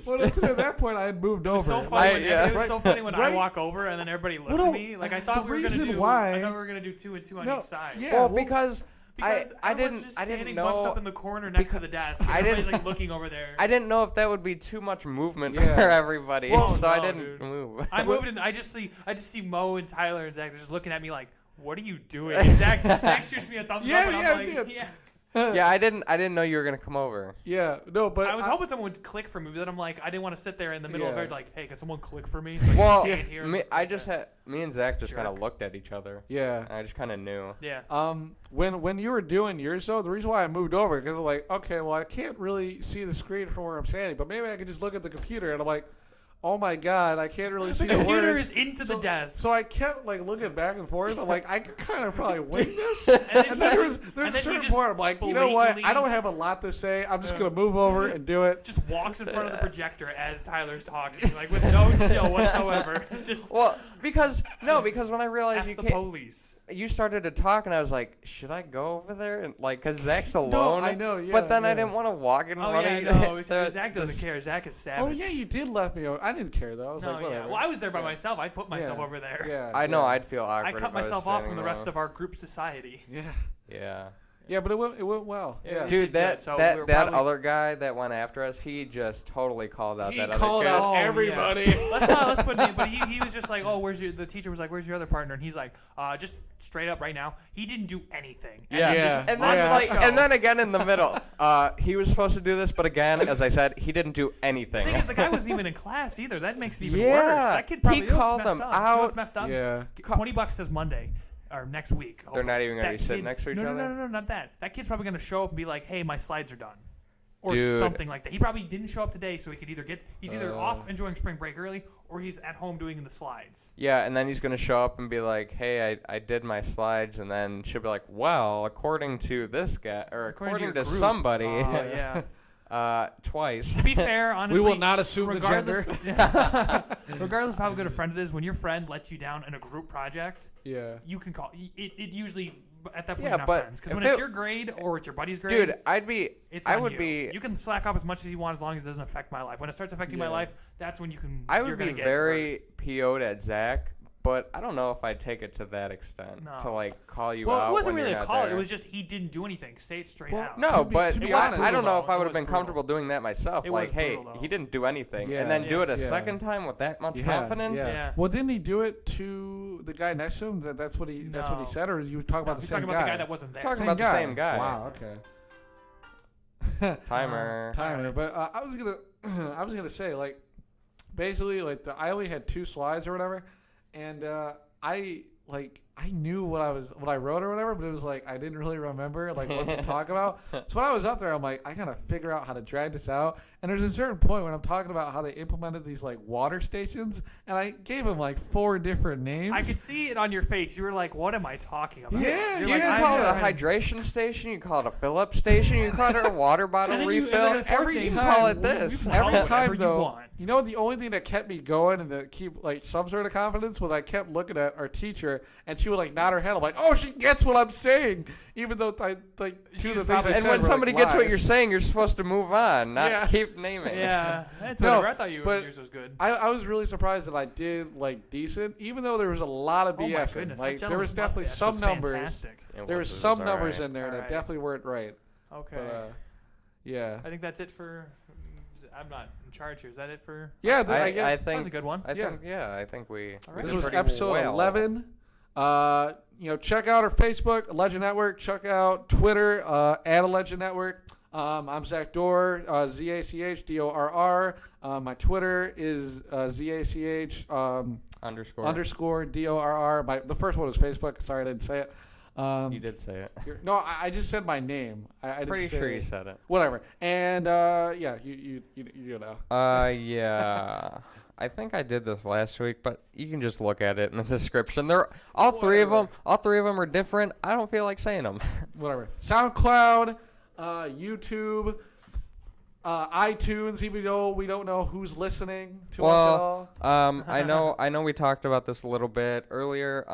well, at that point I had moved It was over. so funny. It was Right- so funny when I right- walk over and then everybody looks Well, at no, me. Like I thought the we were gonna reason do. why- I thought we were gonna do 2 and 2 on No, each side. yeah. Well, well, because Because I everyone's just didn't standing bunched know up in the corner next to because the desk. I Everybody's didn't- like looking over there. I didn't know if that would be too much movement Yeah. for everybody, Well, so I no, didn't dude. move. I moved and I just see Mo and Tyler and Zach just looking at me like, "What are you doing?" And Zach shoots me a thumbs Yeah, up, and yeah, I'm like, yeah. "Yeah." Yeah, I didn't know you were gonna come over. Yeah, no, but I was hoping someone would click for me, but then I'm like, I didn't want to sit there in the middle of Yeah. it like, "Hey, can someone click for me?" Like, Well, stand here and look like that. me and Zach just kind of Jerk. looked at each other. Yeah. And I just kind of knew. Yeah. When you were doing yours though, the reason why I moved over because I'm like, okay, well I can't really see the screen from where I'm standing, but maybe I can just look at the computer, and I'm like, oh my god, I can't really see The the computer words. is into the desk. So I kept like looking back and forth. I'm like, I could kind of probably wing this. then And he then there's just- a and then he certain just point I'm like, you know what? I blatantly- don't have a lot to say. I'm just Yeah. gonna move over and do it. Just walks in front of the projector as Tyler's talking, like with no skill whatsoever. Just Well, because when I realized F you the can't, police. you started to talk, and I was like, should I go over there and cause Zach's alone? I know, yeah, But then I yeah. didn't want to walk in Oh running. yeah, no, to- Zach doesn't care. Zach is savage. Oh yeah, you did let me over. I didn't care though. I was No, like, yeah. whatever. Well, I was there by Yeah. myself. I put myself Yeah. over there. Yeah. I know yeah. I'd feel awkward. I cut if was myself off from standing the rest there. of our group society. Yeah. Yeah. Yeah, but it went well. Yeah. Yeah. Dude, Dude, did that good, so we that were that probably- other guy that went after us, he just totally called out He that called other kid. out Oh, yeah. everybody. Let's put name, but he was just like, oh, the teacher was like, where's your other partner? And he's like, just straight up right now, he didn't do anything. And Yeah. he Yeah. just And Oh, then yeah. show. and then again in the middle, he was supposed to do this, but again, as I said, he didn't do the anything. thing is, the guy wasn't even in class either. That makes it even Yeah. worse. That kid probably He was called messed them up. You know what's out. messed up? Yeah. $20 says Monday or next week. They're not even gonna That be sitting kid- next to each no, other? No, not that. That kid's probably gonna show up and be like, hey, my slides are done. or Dude. something like that. He probably didn't show up today, so he could he's either off enjoying spring break early, or he's at home doing the slides. Yeah, and then he's gonna show up and be like, "Hey, I did my slides," and then she'll be like, "Well, according to this guy, or according your to group." somebody, Yeah. twice." To be fair, honestly, We will not assume the regardless, gender. regardless of how good a friend it is, when your friend lets you down in a group project, Yeah. you can call it. Usually, at that point, Yeah, you're not but friends. Because if when it's it- your grade or it's your buddy's grade, Dude, it's I on would you. be, You can slack off as much as you want as long as it doesn't affect my life. When it starts affecting my Yeah. life, that's when you can. I you're would gonna be get very PO'd at Zach, but I don't know if I'd take it to that extent No. to like call you Well, out. it wasn't when really you're a not call. there. It was just he didn't do anything. Say it straight Well, out. No, To be- but to be I honest- don't know if I It would was have been brutal. comfortable doing that myself. It Like, was hey, brutal, though. he didn't do anything, Yeah. and then do it a Yeah. second time with that much Yeah, confidence. Yeah. Well, didn't he do it to the guy next to him? That's what he No. said, or you were talking No, about the he's same talking guy? about the guy that wasn't there. Talking Same about the same guy. Wow. Okay. Timer. Timer. Alright. But I was gonna say, like, basically, like, I only had 2 slides or whatever, and I knew what I wrote or whatever, but it was like I didn't really remember like what to talk about. So when I was up there, I'm like, I gotta figure out how to drag this out. And there's a certain point when I'm talking about how they implemented these like water stations, and I gave them like 4 different names. I could see it on your face. You were like, "What am I talking about?" Yeah, You're You like, can I'm call it a trying- hydration station. You can call it a fill-up station. You can call it a water bottle And then refill. the fourth every name, you can time- call it we this. can call Every it time whatever you though, want. you know, the only thing that kept me going and to keep like some sort of confidence was I kept looking at our teacher, and she would like nod her head. I'm like, oh, she gets what I'm saying, even though I like She 2 of was the things I probably- said And when were, somebody like, gets what lies. you're saying, you're supposed to move on, not Yeah. keep naming. Yeah, that's No, whatever. I thought but yours was good. I was really surprised that I did like decent, even though there was a lot of Oh my BS. goodness, that Like there gentleman's was definitely mustache some was numbers. fantastic. There was some numbers in there that Alright. definitely weren't right. Okay, But yeah, I think that's it for. I'm not in charge here. Is that it for? yeah. I guess That was think. a good one. I Yeah. think. Yeah, I think we. All right. we this did was pretty episode well. 11. Check out our Facebook, Legend Network. Check out Twitter, at Legend Network. I'm Zach Dorr, ZACHDORR. My Twitter is ZACH Underscore. _DORR. The first one was Facebook. Sorry, I didn't say it. You did say it. No, I just said my name. I didn't Pretty say, sure you said it. Whatever. And yeah, you know. Yeah. I think I did this last week, but you can just look at it in the description. They're all three of them. All 3 of them are different. I don't feel like saying them. Whatever. SoundCloud, YouTube, iTunes. Even though we don't know who's listening to us at all. I know we talked about this a little bit earlier.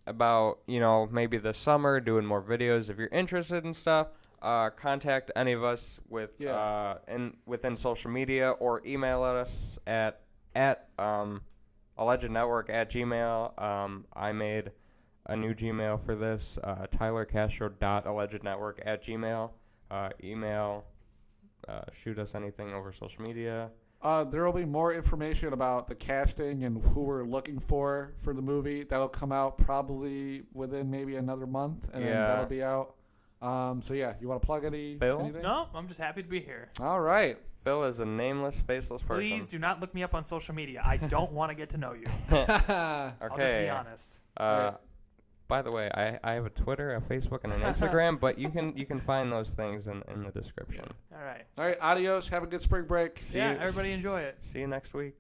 About maybe this summer doing more videos. If you're interested in stuff, contact any of us within social media or email us at allegednetwork@gmail. I made a new Gmail for this, tylercastro.allegednetwork@gmail. Email, shoot us anything over social media. There will be more information about the casting and who we're looking for the movie. That'll come out probably within maybe another month, and then that'll be out. So yeah, you want to plug anything? No, I'm just happy to be here. All right. Phil is a nameless, faceless person. Please do not look me up on social media. I don't want to get to know you. Okay. I'll just be honest. By the way, I have a Twitter, a Facebook, and an Instagram, but you can find those things in the description. All right. All right. Adios. Have a good spring break. Yeah, everybody enjoy it. See you next week.